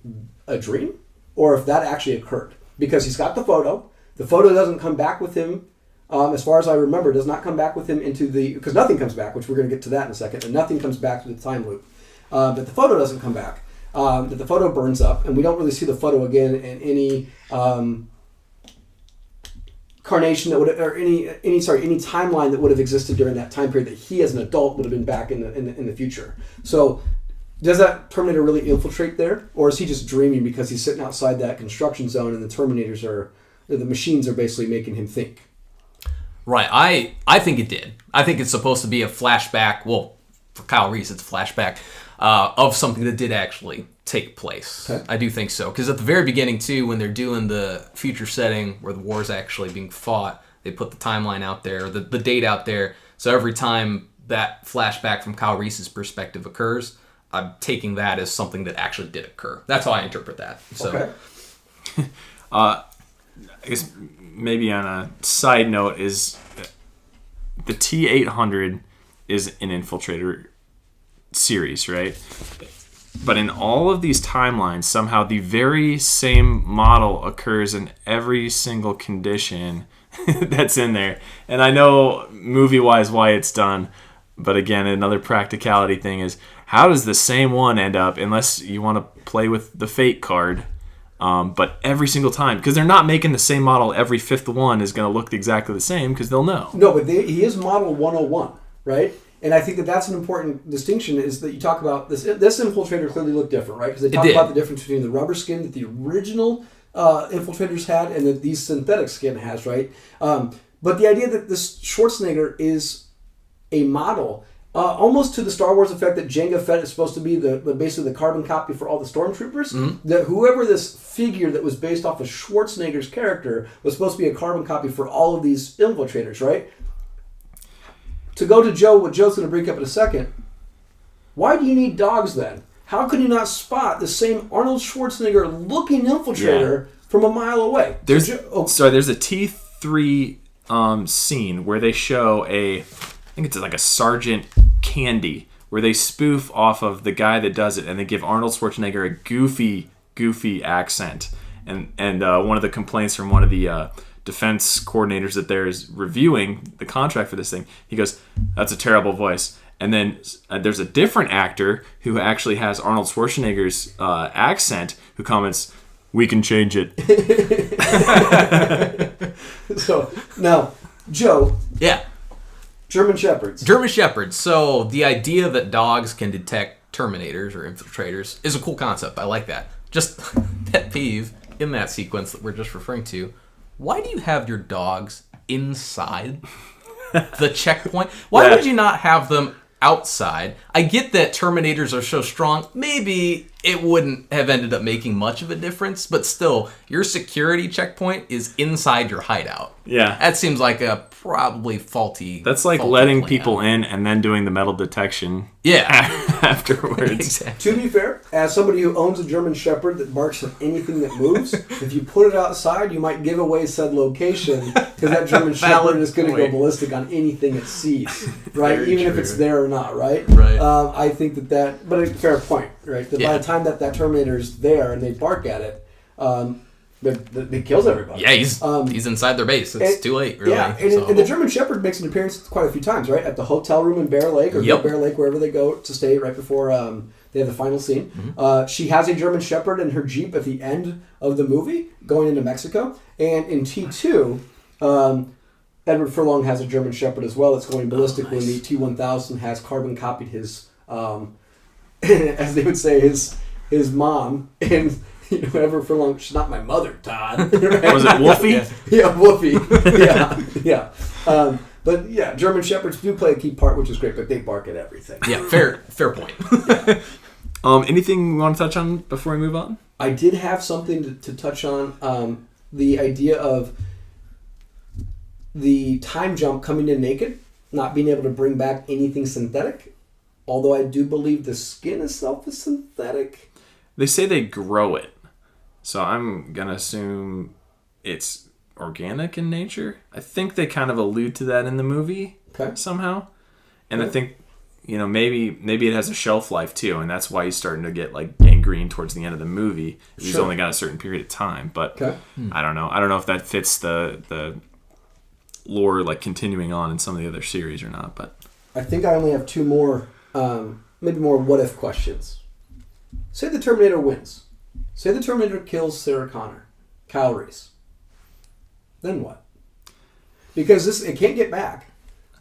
dream, or if that actually occurred. Because he's got the photo. The photo doesn't come back with him, as far as I remember, does not come back with him because nothing comes back, which we're going to get to that in a second, and nothing comes back to the time loop. But the photo doesn't come back. That the photo burns up, and we don't really see the photo again in any carnation that would, or any timeline that would have existed during that time period that he as an adult would have been back in the future. So does that Terminator really infiltrate there, or is he just dreaming because he's sitting outside that construction zone and the machines are basically making him think? Right. I think it did. I think it's supposed to be a flashback. Well, for Kyle Reese, it's a flashback of something that did actually take place. Okay. I do think so. Because at the very beginning, too, when they're doing the future setting where the war is actually being fought, they put the timeline out there, the date out there. So every time that flashback from Kyle Reese's perspective occurs, I'm taking that as something that actually did occur. That's how I interpret that. So. Okay. I guess maybe on a side note is the T-800 is an infiltrator series, right? But in all of these timelines, somehow the very same model occurs in every single condition that's in there. And I know movie-wise why it's done, but again, another practicality thing is, how does the same one end up, unless you want to play with the fate card, but every single time, because they're not making the same model every fifth one is going to look exactly the same, because they'll know. No, but he is model 101, right? And I think that's an important distinction, is that you talk about this infiltrator clearly looked different, right? Because they talk about the difference between the rubber skin that the original infiltrators had and that these synthetic skin has, right? But the idea that this Schwarzenegger is a model, almost to the Star Wars effect that Jango Fett is supposed to be basically the carbon copy for all the stormtroopers, that whoever this figure that was based off of Schwarzenegger's character was supposed to be a carbon copy for all of these infiltrators, right? To go to Joe, what Joe's going to bring up in a second, why do you need dogs then? How can you not spot the same Arnold Schwarzenegger looking infiltrator from a mile away? There's a T3 scene where they show I think it's like a Sergeant Candy, where they spoof off of the guy that does it, and they give Arnold Schwarzenegger a goofy accent. And one of the complaints from one of the defense coordinators that there is reviewing the contract for this thing, he goes, "That's a terrible voice." And then there's a different actor who actually has Arnold Schwarzenegger's accent who comments, "We can change it." So, now, Joe. Yeah. German Shepherds. German Shepherds. So the idea that dogs can detect Terminators or infiltrators is a cool concept. I like that. Just pet peeve in that sequence that we're just referring to. Why do you have your dogs inside the checkpoint? Why would you not have them outside? I get that Terminators are so strong. Maybe it wouldn't have ended up making much of a difference, but still, your security checkpoint is inside your hideout. Yeah. That seems like a probably faulty. That's like letting people in and then doing the metal detection. Yeah. Afterwards. Exactly. To be fair, as somebody who owns a German Shepherd that barks at anything that moves, if you put it outside, you might give away said location because that German Shepherd is going to go ballistic on anything it sees, right? Very Even if true. it's there or not, right? Right. I think but a fair point, right? That by the time that Terminator is there and they bark at it, it kills everybody. Yeah, he's inside their base. It's too late, really. Yeah, and the German Shepherd makes an appearance quite a few times, right? At the hotel room in Bear Lake, or Bear Lake, wherever they go to stay right before they have the final scene. Mm-hmm. She has a German Shepherd in her Jeep at the end of the movie, going into Mexico. And in T2, Edward Furlong has a German Shepherd as well that's going ballistic when the T-1000 has carbon copied his, as they would say, his mom. And Edward Furlong, she's not my mother, Todd. Right? Was it Wolfie? Yeah, Wolfie. Yeah. But yeah, German Shepherds do play a key part, which is great, but they bark at everything. Yeah, fair point. Anything we want to touch on before we move on? I did have something to touch on. The idea of the time jump coming in naked, not being able to bring back anything synthetic. Although I do believe the skin itself is synthetic. They say they grow it. So I'm going to assume it's organic in nature. I think they kind of allude to that in the movie somehow. And I think, maybe it has a shelf life too, and that's why he's starting to get like gangrene towards the end of the movie. He's only got a certain period of time, but I don't know. I don't know if that fits the lore like continuing on in some of the other series or not, but I think I only have two more maybe more what if questions. Say the Terminator wins. Say the Terminator kills Sarah Connor, Kyle Reese. Then what? Because it can't get back.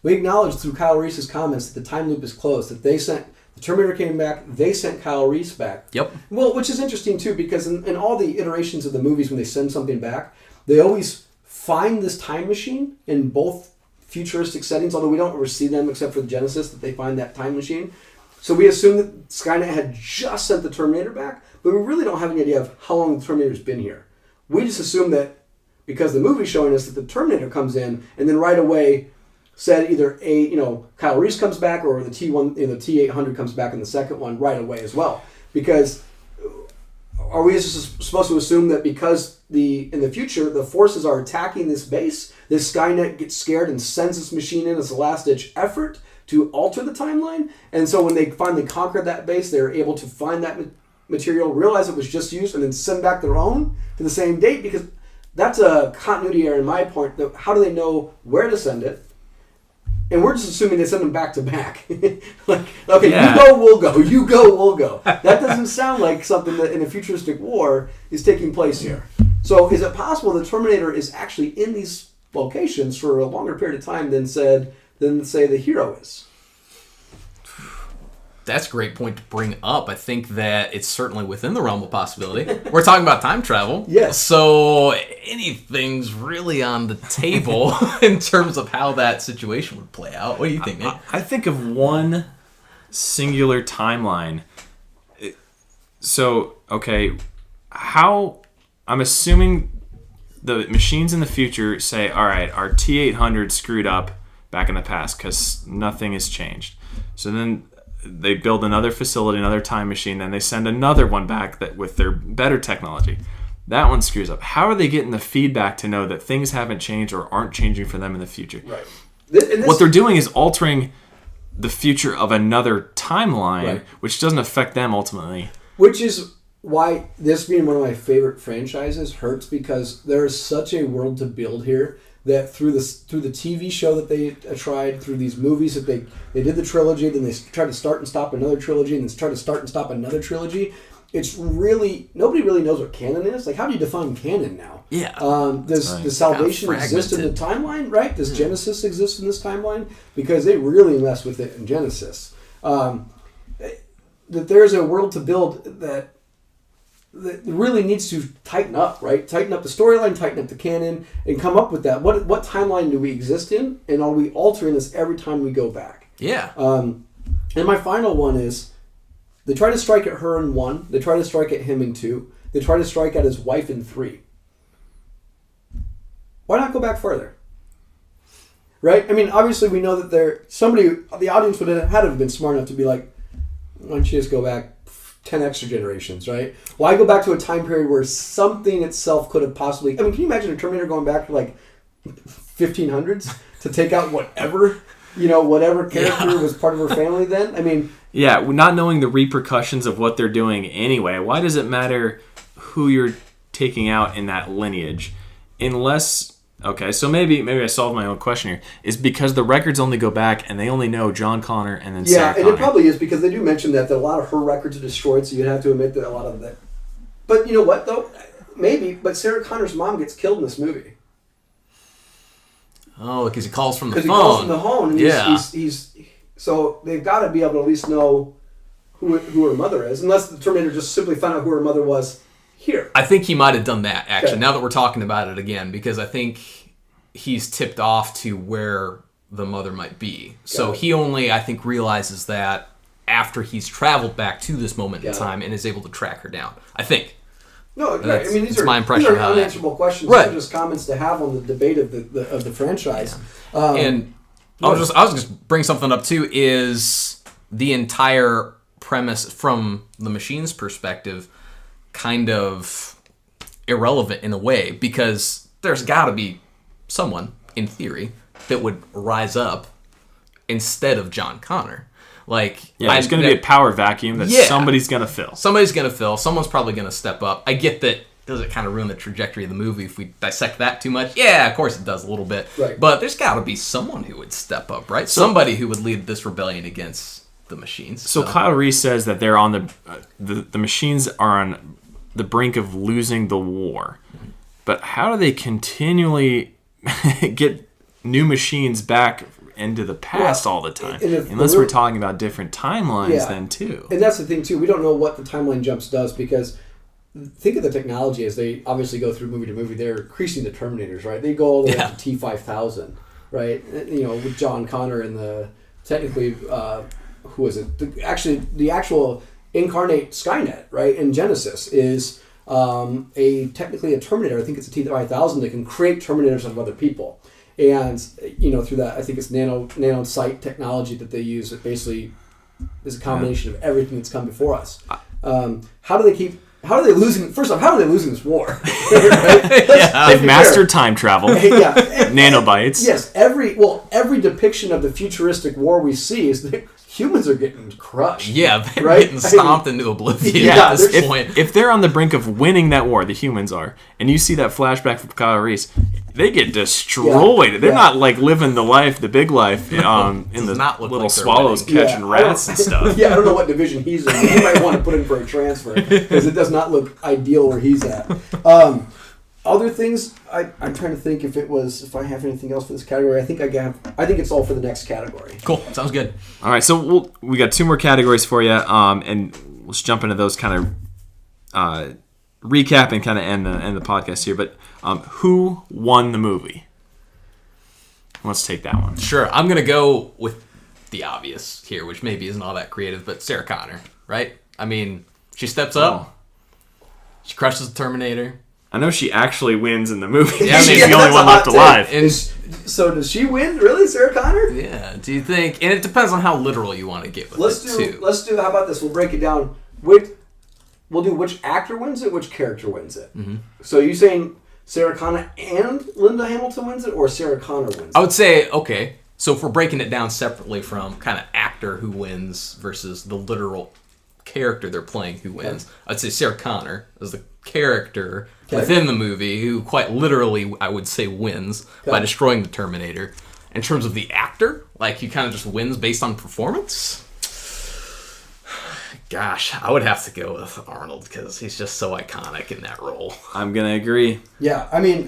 We acknowledge through Kyle Reese's comments that the time loop is closed, that the Terminator came back, they sent Kyle Reese back. Yep. Well, which is interesting too, because in all the iterations of the movies when they send something back, they always find this time machine in both futuristic settings, although we don't ever see them except for the Genesis, that they find that time machine. So we assume that Skynet had just sent the Terminator back, but we really don't have any idea of how long the Terminator's been here. We just assume that because the movie's showing us that the Terminator comes in and then right away said either Kyle Reese comes back or the T-800 comes back in the second one right away as well. Because are we supposed to assume that because in the future the forces are attacking this base, this Skynet gets scared and sends this machine in as a last-ditch effort to alter the timeline? And so when they finally conquered that base, they're able to find that material, realize it was just used, and then send back their own to the same date? Because that's a continuity error in my point. How do they know where to send it? And we're just assuming they send them back to back. You go, we'll go. You go, we'll go. That doesn't sound like something that in a futuristic war is taking place here. So is it possible the Terminator is actually in these locations for a longer period of time than say the hero is? That's a great point to bring up. I think that it's certainly within the realm of possibility. We're talking about time travel. Yes. So anything's really on the table in terms of how that situation would play out. What do you think, Nate? I think of one singular timeline. So, I'm assuming the machines in the future say, all right, our T-800 screwed up back in the past because nothing has changed. So then they build another facility, another time machine, then they send another one back with their better technology. That one screws up. How are they getting the feedback to know that things haven't changed or aren't changing for them in the future? Right. What they're doing is altering the future of another timeline, which doesn't affect them ultimately. Which is why this being one of my favorite franchises hurts, because there is such a world to build here that through the TV show that they tried, through these movies that they did the trilogy, then they tried to start and stop another trilogy, and then tried to start and stop another trilogy. It's really, nobody really knows what canon is. Like, how do you define canon now? Yeah. Does salvation exist in the timeline, right? Does Genesis exist in this timeline? Because they really mess with it in Genesis. That there's a world to build that really needs to tighten up, right? Tighten up the storyline, tighten up the canon, and come up with that. What timeline do we exist in? And are we altering this every time we go back? Yeah. And my final one is, they try to strike at her in 1. They try to strike at him in 2. They try to strike at his wife in 3. Why not go back further? Right? I mean, obviously we know that the audience would have had to have been smart enough to be like, why don't you just go back 10 extra generations, right? Why go back to a time period where something itself could have possibly... I mean, can you imagine a Terminator going back to like 1500s to take out whatever character was part of her family then? I mean... Yeah, not knowing the repercussions of what they're doing anyway, why does it matter who you're taking out in that lineage? Unless... Okay, so maybe I solved my own question here. Is because the records only go back and they only know John Connor and then Sarah Connor. Yeah, and it probably is because they do mention that a lot of her records are destroyed, so you'd have to admit that a lot of that. But you know what, though? Maybe, but Sarah Connor's mom gets killed in this movie. Oh, because he calls from the phone. Because he calls from the phone. And yeah. He's so they've got to be able to at least know who her mother is, unless the Terminator just simply found out who her mother was here. I think he might have done that, actually, Okay. now that we're talking about it again, because I think he's tipped off to where the mother might be. So he only, I think, realizes that after he's traveled back to this moment in time and is able to track her down. I think. No, right. I mean, these are my impression these of are how that- unanswerable questions. Right. These are just comments to have on the debate of the franchise. And I was just bring something up too, is the entire premise from the machine's perspective kind of irrelevant in a way, because there's got to be someone, in theory, that would rise up instead of John Connor. Like, there's going to be a power vacuum that somebody's going to fill. Somebody's going to fill. Someone's probably going to step up. I get that. Does it kind of ruin the trajectory of the movie if we dissect that too much? Yeah, of course it does a little bit. Right. But there's got to be someone who would step up, right? Somebody who would lead this rebellion against the machines. So Kyle Reese says that they're on the machines are on the brink of losing the war. But how do they continually get new machines back into the past all the time? Unless we're talking about different timelines then too. And that's the thing too. We don't know what the timeline jumps does, because think of the technology as they obviously go through movie to movie. They're increasing the Terminators, right? They go all the way up to T5000, right? You know, with John Connor and the technically who was it? The actual incarnate Skynet, right? In Genesis is technically a Terminator. I think it's a T5000 that can create Terminators of other people. And, you know, through that, I think it's nanosite technology that they use. It basically is a combination of everything that's come before us. How are they losing? First off, how are they losing this war? Right? They've mastered time travel. Nanobites. Yes, every depiction of the futuristic war we see is that humans are getting crushed. Yeah, they're right? getting stomped into oblivion at this point. If they're on the brink of winning that war, the humans are, and you see that flashback from Kyle Reese, they get destroyed. Yeah, they're not like living the life, the big life, in the not look little like they're swallows winning. catching rats and stuff. Yeah, I don't know what division he's in. He might want to put in for a transfer because it does not look ideal where he's at. Other things, I'm trying to think if I have anything else for this category. I think it's all for the next category. Cool, sounds good. All right, so we got 2 more categories for you, and let's jump into those kind of recap and kind of end the podcast here. But who won the movie? Let's take that one. Sure, I'm gonna go with the obvious here, which maybe isn't all that creative, but Sarah Connor, right? I mean, she steps up, she crushes the Terminator. I know she actually wins in the movie. Yeah, She's maybe the only one left alive. So does she win? Really, Sarah Connor? Yeah. Do you think? And it depends on how literal you want to get with Let's it too. How about this? We'll break it down. We'll do which actor wins it, which character wins it. Mm-hmm. So you saying Sarah Connor and Linda Hamilton wins it, or Sarah Connor wins it? I would say, okay, so if we're breaking it down separately from kind of actor who wins versus the literal character they're playing who wins, I'd say Sarah Connor as the character within the movie who quite literally, I would say, wins by destroying the Terminator. In terms of the actor, like he kind of just wins based on performance. Gosh, I would have to go with Arnold because he's just so iconic in that role. I'm gonna agree. Yeah, I mean,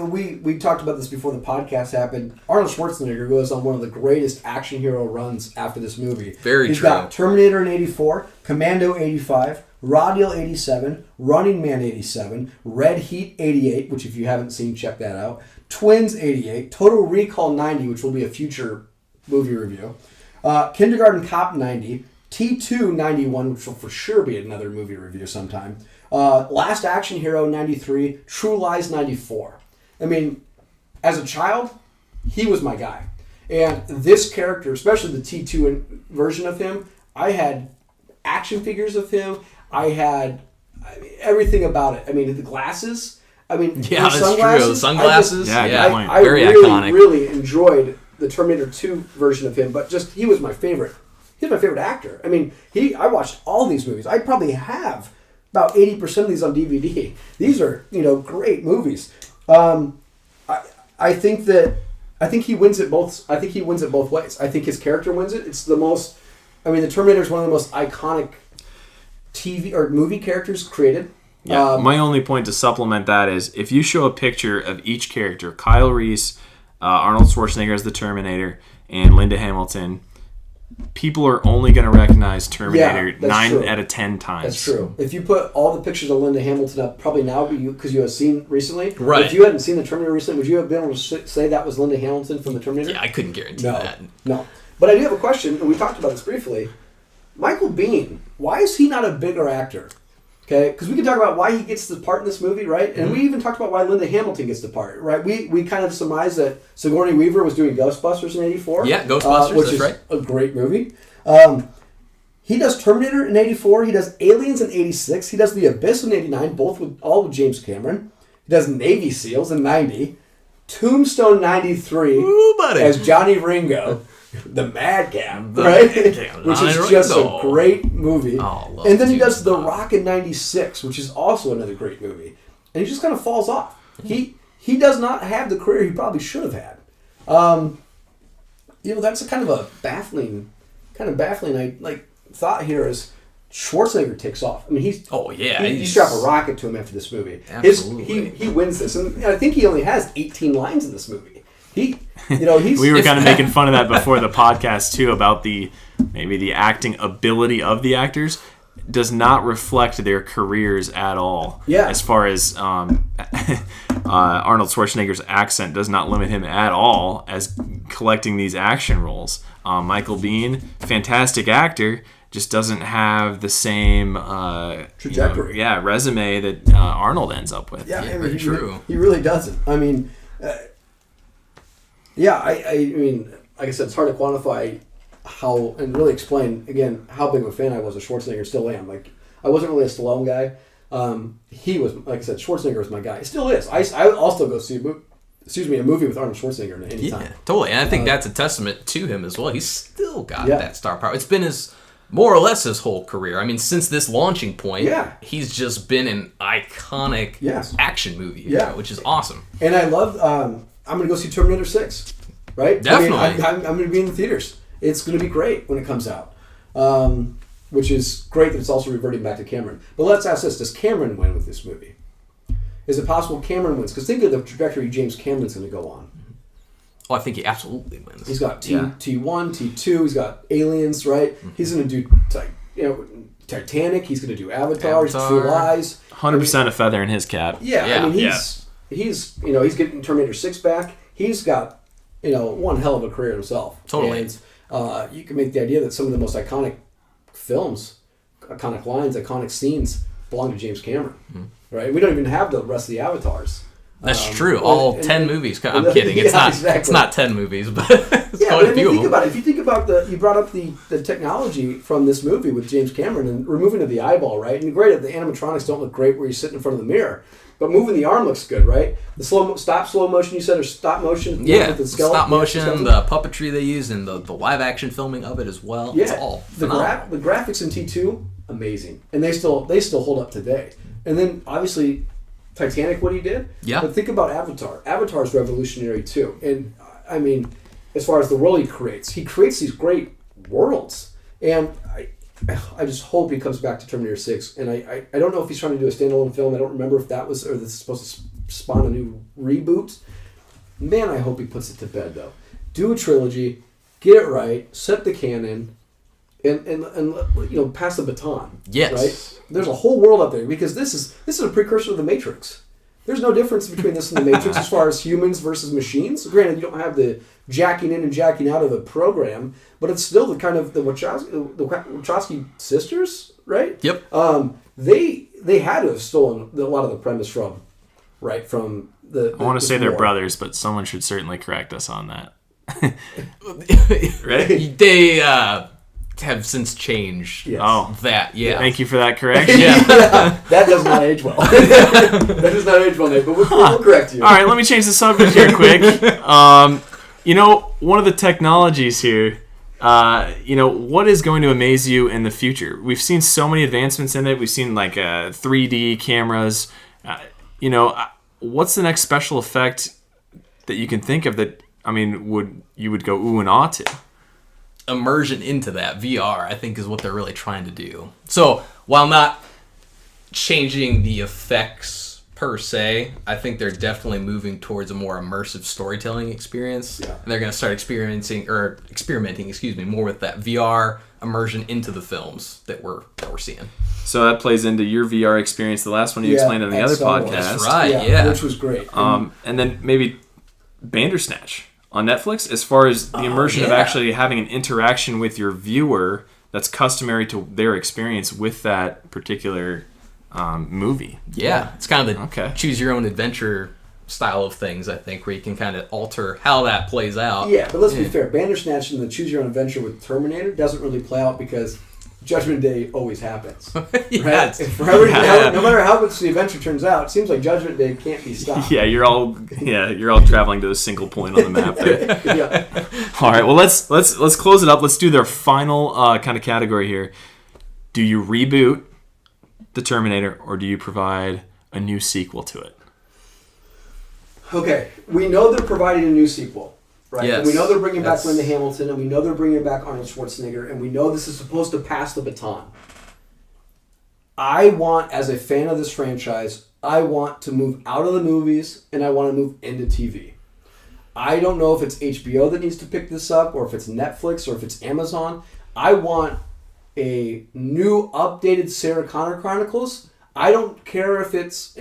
we talked about this before the podcast happened. Arnold Schwarzenegger goes on one of the greatest action hero runs after this movie. He's got Terminator in '84, Commando '85, Raw Deal '87, Running Man '87, Red Heat '88, which if you haven't seen, check that out. Twins '88, Total Recall '90, which will be a future movie review. Kindergarten Cop '90. T2 91, which will for sure be another movie review sometime. Last Action Hero 93, True Lies 94. I mean, as a child, he was my guy. And this character, especially the T2 version of him, I had action figures of him. I had everything about it. I mean, the glasses. I mean, yeah, that's true. The sunglasses. I very really, iconic. really enjoyed the Terminator 2 version of him, but just he was my favorite. He's my favorite actor. I mean, I watched all these movies. I probably have about 80% of these on DVD. These are, great movies. I think he wins it both. I think he wins it both ways. I think his character wins it. It's the most. I mean, the Terminator is one of the most iconic TV or movie characters created. Yeah. My only point to supplement that is if you show a picture of each character, Kyle Reese, Arnold Schwarzenegger as the Terminator, and Linda Hamilton, people are only going to recognize Terminator 9 out of 10 times. That's true. If you put all the pictures of Linda Hamilton up, probably now because you have seen recently. Right. If you hadn't seen the Terminator recently, would you have been able to say that was Linda Hamilton from the Terminator? Yeah, I couldn't guarantee that. No. But I do have a question, and we talked about this briefly. Michael Biehn, why is he not a bigger actor? Okay, because we can talk about why he gets the part in this movie, right? And we even talked about why Linda Hamilton gets the part, right? We kind of surmised that Sigourney Weaver was doing Ghostbusters in '84. Yeah, Ghostbusters, which that's is right. a great movie. He does Terminator in '84. He does Aliens in '86. He does The Abyss in '89, all with James Cameron. He does Navy SEALs in '90. Tombstone '93 as Johnny Ringo. The Madcap, right? Which is just a great movie. And then he does The Rock in '96, which is also another great movie. And he just kind of falls off. He does not have the career he probably should have had. That's a kind of a baffling thought here is Schwarzenegger takes off. I mean, you strap a rocket to him after this movie. Absolutely. He wins this, and I think he only has 18 lines in this movie. We were kind of making fun of that before the podcast too about maybe the acting ability of the actors does not reflect their careers at all. Yeah. As far as Arnold Schwarzenegger's accent does not limit him at all as collecting these action roles. Michael Biehn, fantastic actor, just doesn't have the same trajectory. Resume that Arnold ends up with. Yeah, very true. He really doesn't. I mean. I mean, like I said, it's hard to quantify how and really explain again how big of a fan I was of Schwarzenegger. Still am. Like I wasn't really a Stallone guy. He was, like I said, Schwarzenegger was my guy. It still is. I'll still go see a movie with Arnold Schwarzenegger at any time. Yeah, totally. And I think that's a testament to him as well. He's still got that star power. It's been more or less his whole career. I mean, since this launching point, he's just been an iconic action movie hero, which is awesome. And I love. I'm going to go see Terminator 6, right? Definitely. I mean, I'm going to be in the theaters. It's going to be great when it comes out, which is great that it's also reverting back to Cameron. But let's ask this. Does Cameron win with this movie? Is it possible Cameron wins? Because think of the trajectory James Cameron's going to go on. Oh, I think he absolutely wins. He's got T1, T2. He's got Aliens, right? He's going to do Titanic. He's going to do Avatar. True Lies. 100% a feather in his cap. Yeah. I mean, he's getting Terminator 6 back. He's got, one hell of a career himself. Totally. And you can make the idea that some of the most iconic films, iconic lines, iconic scenes belong to James Cameron. Mm-hmm. Right? We don't even have the rest of the avatars. That's true. All 10 movies. I'm kidding. It's not 10 movies, but it's quite a few. Think about it. If you think about you brought up the technology from this movie with James Cameron and removing of the eyeball, right? And great, the animatronics don't look great where you sit in front of the mirror. But moving the arm looks good, right? The slow motion you said, or stop motion? Yeah, with the skeleton, stop motion, the puppetry they use, and the live action filming of it as well. Yeah, it's all phenomenal. The graphics in T2, amazing. And they still hold up today. And then, obviously, Titanic what he did. Yeah. But think about Avatar. Avatar's revolutionary too. And I mean, as far as the world he creates these great worlds. And I just hope he comes back to Terminator 6. And I don't know if he's trying to do a standalone film. I don't remember if that was, or this is supposed to spawn a new reboot. Man, I hope he puts it to bed, though. Do a trilogy, get it right, set the canon, and pass the baton. Yes. Right? There's a whole world out there, because this is a precursor to the Matrix. There's no difference between this and the Matrix as far as humans versus machines. Granted, you don't have the jacking in and jacking out of the program, but it's still the kind of the Wachowski sisters, right? Yep. They had to have stolen a lot of the premise from the. I want to say they're brothers, but someone should certainly correct us on that. Right? They have since changed. Yes. Oh, that. Yeah. Thank you for that correction. Yeah. That does not age well. That does not age well, Nate, but we'll correct you. All right, let me change the subject here quick. One of the technologies here, what is going to amaze you in the future? We've seen so many advancements in it. We've seen 3D cameras. What's the next special effect that you can think of that, you would go ooh and ah to? Immersion into that VR, I think, is what they're really trying to do. So while not changing the effects per se, I think they're definitely moving towards a more immersive storytelling experience. Yeah. And they're going to start experimenting more with that VR immersion into the films that we're seeing. So that plays into your VR experience, the last one you explained on the other podcast. That's right, yeah. Which was great. And then maybe Bandersnatch on Netflix, as far as the immersion of actually having an interaction with your viewer that's customary to their experience with that particular movie. Yeah, it's kind of the choose your own adventure style of things, I think, where you can kind of alter how that plays out. Yeah, but let's be fair. Bandersnatch and the choose your own adventure with Terminator doesn't really play out because Judgment Day always happens. Yeah, right? No matter how much the adventure turns out, it seems like Judgment Day can't be stopped. Yeah, you're all traveling to a single point on the map there. Yeah. All right, well let's close it up. Let's do their final kind of category here. Do you reboot the Terminator, or do you provide a new sequel to it? Okay, we know they're providing a new sequel. Right? Yes. And we know they're bringing back Linda Hamilton, and we know they're bringing back Arnold Schwarzenegger, and we know this is supposed to pass the baton. I want, as a fan of this franchise, I want to move out of the movies, and I want to move into TV. I don't know if it's HBO that needs to pick this up, or if it's Netflix, or if it's Amazon. I want a new, updated Sarah Connor Chronicles. I don't care if it's...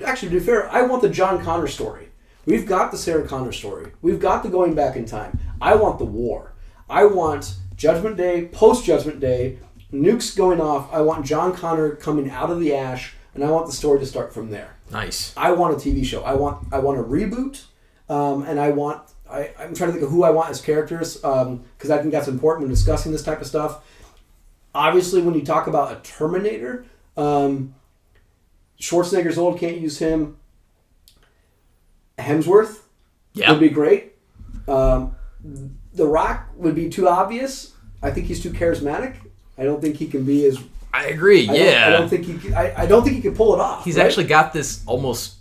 Actually, to be fair, I want the John Connor story. We've got the Sarah Connor story. We've got the going back in time. I want the war. I want Judgment Day, post-Judgment Day, nukes going off. I want John Connor coming out of the ash, and I want the story to start from there. Nice. I want a TV show. I want a reboot, and I'm trying to think of who I want as characters, because I think that's important when discussing this type of stuff. Obviously, when you talk about a Terminator, Schwarzenegger's old, can't use him. Hemsworth would be great. The Rock would be too obvious. I think he's too charismatic. I don't think he can be as... I agree, I don't think he can pull it off. He's actually got this almost,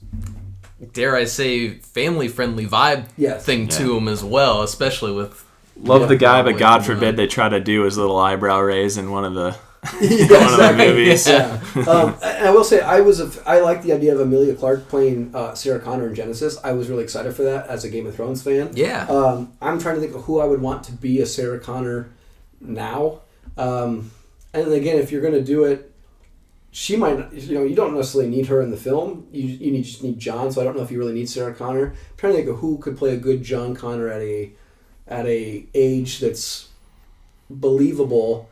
dare I say, family-friendly vibe thing to him as well, especially with... Love the guy, but God forbid they try to do his little eyebrow raise in one of the... movies. Yeah. And I will say, I like the idea of Emilia Clarke playing Sarah Connor in Genesis. I was really excited for that as a Game of Thrones fan. Yeah. I'm trying to think of who I would want to be a Sarah Connor now. And again, if you're going to do it, she might, you don't necessarily need her in the film. You just need John, so I don't know if you really need Sarah Connor. I'm trying to think of who could play a good John Connor at a age that's believable.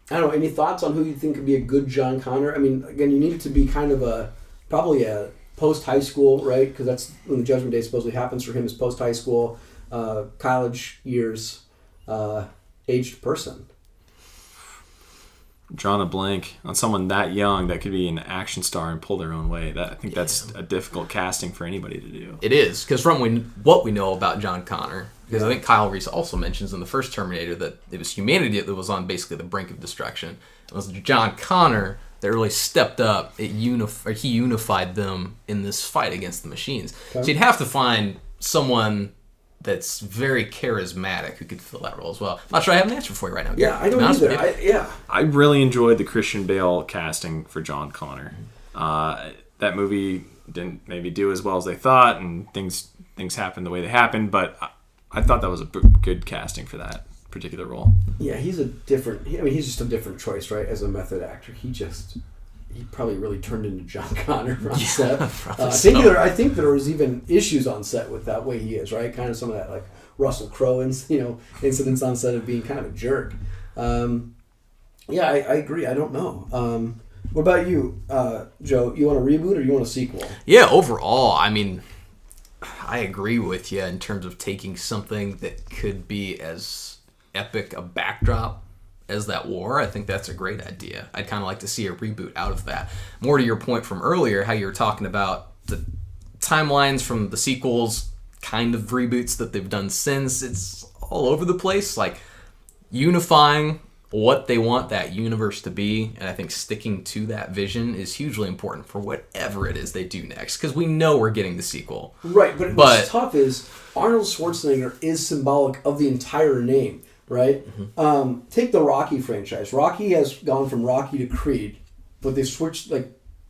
I don't know, any thoughts on who you think could be a good John Connor? I mean, again, you need it to be kind of probably a post-high school, right? Because that's when the Judgment Day supposedly happens for him, is post-high school, college years, aged person. Drawing a blank on someone that young that could be an action star and pull their own way. I think that's a difficult casting for anybody to do. It is, because from what we know about John Connor, because I think Kyle Reese also mentions in the first Terminator that it was humanity that was on basically the brink of destruction. It was John Connor that really stepped up. He unified them in this fight against the machines. Okay. So you'd have to find someone that's very charismatic who could fill that role as well. Not sure I have an answer for you right now. Yeah, I don't either. I really enjoyed the Christian Bale casting for John Connor. That movie didn't maybe do as well as they thought, and things happened the way they happened, but I thought that was a good casting for that particular role. Yeah, he's just a different choice, right? As a method actor, he probably really turned into John Connor on set. I think there was even issues on set with that way he is, right? Kind of some of that like Russell Crowe incidents on set of being kind of a jerk. I agree. I don't know. What about you, Joe? You want a reboot or you want a sequel? Yeah, overall, I mean, I agree with you in terms of taking something that could be as epic a backdrop as that war. I think that's a great idea. I'd kind of like to see a reboot out of that. More to your point from earlier, how you were talking about the timelines from the sequels, kind of reboots that they've done since. It's all over the place, like unifying what they want that universe to be, and I think sticking to that vision is hugely important for whatever it is they do next, because we know we're getting the sequel. Right, but what's tough is Arnold Schwarzenegger is symbolic of the entire name, right? Mm-hmm. Take the Rocky franchise. Rocky has gone from Rocky to Creed, but they switched,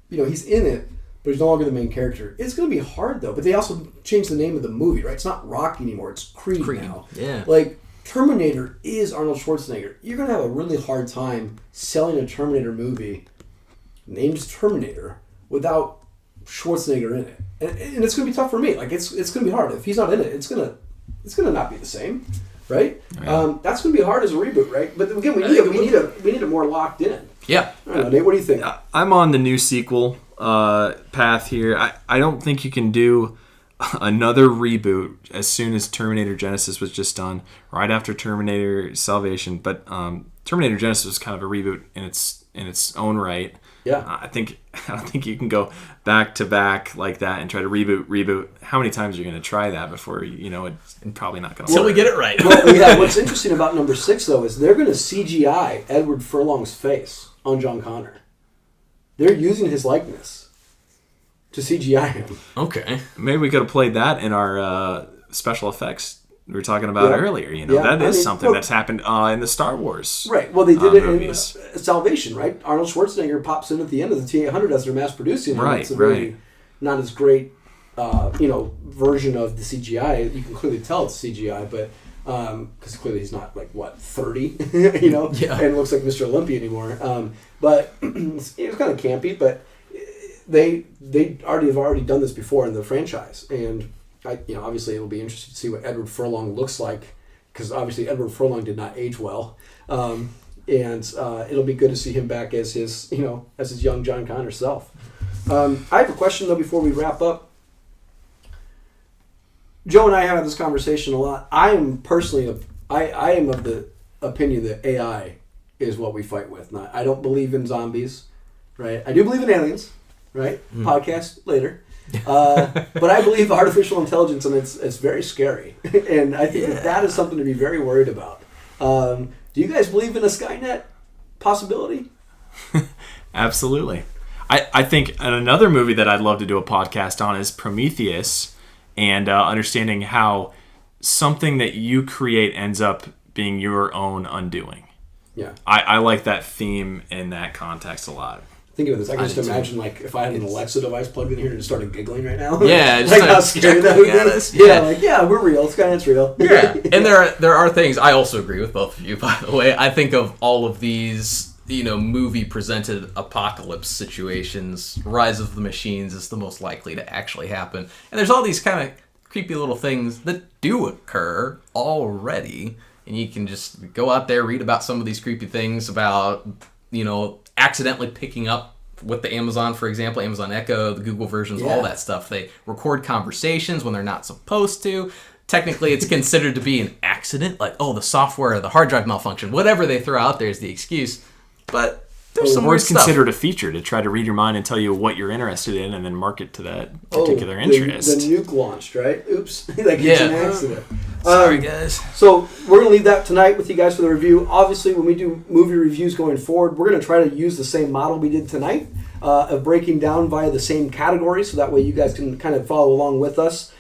he's in it, but he's no longer the main character. It's going to be hard, though, but they also changed the name of the movie, right? It's not Rocky anymore, it's Creed now. Yeah. Terminator is Arnold Schwarzenegger. You're going to have a really hard time selling a Terminator movie named Terminator without Schwarzenegger in it. And it's going to be tough for me. It's going to be hard. If he's not in it, it's going to not be the same, right? Yeah. That's going to be hard as a reboot, right? But again, we need it more locked in. Yeah. I don't know, Nate, what do you think? I'm on the new sequel path here. I don't think you can do another reboot as soon as Terminator Genisys was just done, right after Terminator Salvation. But Terminator Genisys was kind of a reboot in its own right. Yeah, I don't think you can go back to back like that and try to reboot. How many times are you going to try that before it's probably not going to work? Until we get it right. Well, yeah. What's interesting about number 6 though is they're going to CGI Edward Furlong's face on John Connor. They're using his likeness to CGI him. Okay. Maybe we could have played that in our special effects we were talking about earlier. That is something that's happened in the Star Wars. Right. Well, they did it movies. In Salvation, right? Arnold Schwarzenegger pops in at the end of the T-800 as they're mass producing it. Right. It's a very not as great, version of the CGI. You can clearly tell it's CGI, but because clearly he's not 30, and looks like Mr. Olympia anymore. But it was kind of campy, but. They have already done this before in the franchise, and obviously it will be interesting to see what Edward Furlong looks like, because obviously Edward Furlong did not age well, and it'll be good to see him back as his young John Connor self. I have a question though before we wrap up. Joe and I have had this conversation a lot. I am I am of the opinion that AI is what we fight with. I don't believe in zombies, right? I do believe in aliens. Right? Podcast later. But I believe artificial intelligence, and it's very scary. And I think that is something to be very worried about. Do you guys believe in a Skynet possibility? Absolutely. I think another movie that I'd love to do a podcast on is Prometheus, and understanding how something that you create ends up being your own undoing. Yeah. I like that theme in that context a lot. Think of this. I can just imagine, if I had an Alexa device plugged in here and just started giggling right now. Yeah, just how scary that would be. Yeah, we're real. Skynet's real. Yeah, and there are things. I also agree with both of you, by the way. I think of all of these, movie presented apocalypse situations. Rise of the Machines is the most likely to actually happen, and there's all these kind of creepy little things that do occur already, and you can just go out there, read about some of these creepy things about accidentally picking up with the Amazon, for example, Amazon Echo, the Google versions, all that stuff. They record conversations when they're not supposed to. Technically, it's considered to be an accident, the software or the hard drive malfunction. Whatever they throw out there is the excuse. But There's some Or weird it's stuff. considered a feature to try to read your mind and tell you what you're interested in and then market to that Oh, particular interest. The nuke launched, right? Oops. That gets Yeah. an accident. Sorry, guys. So we're going to leave that tonight with you guys for the review. Obviously, when we do movie reviews going forward, we're going to try to use the same model we did tonight of breaking down via the same category, so that way you guys can kind of follow along with us.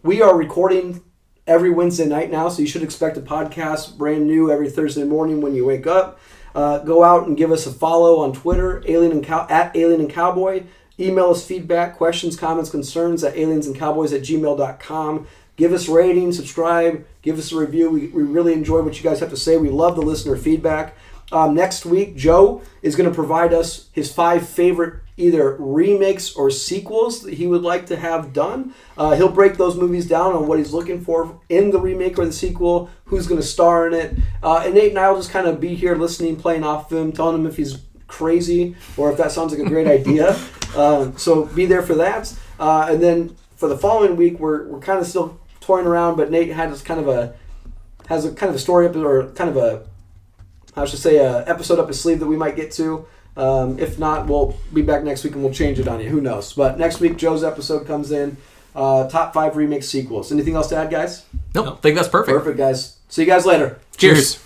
We are recording every Wednesday night now, so you should expect a podcast brand new every Thursday morning when you wake up. Go out and give us a follow on Twitter, at Alien and Cowboy. Email us feedback, questions, comments, concerns at aliensandcowboys@gmail.com. Give us a rating, subscribe, give us a review. We really enjoy what you guys have to say. We love the listener feedback. Next week, Joe is going to provide us his 5 favorite either remakes or sequels that he would like to have done. He'll break those movies down on what he's looking for in the remake or the sequel, who's going to star in it. And Nate and I will just kind of be here listening, playing off of him, telling him if he's crazy or if that sounds like a great idea. So be there for that. And then for the following week, we're kind of still toying around, but Nate has a kind of a story up, or kind of a, I should say, a episode up his sleeve that we might get to. If not, we'll be back next week and we'll change it on you. Who knows? But next week, Joe's episode comes in. Top 5 remake sequels. Anything else to add, guys? Nope. I think that's perfect. Perfect, guys. See you guys later. Cheers.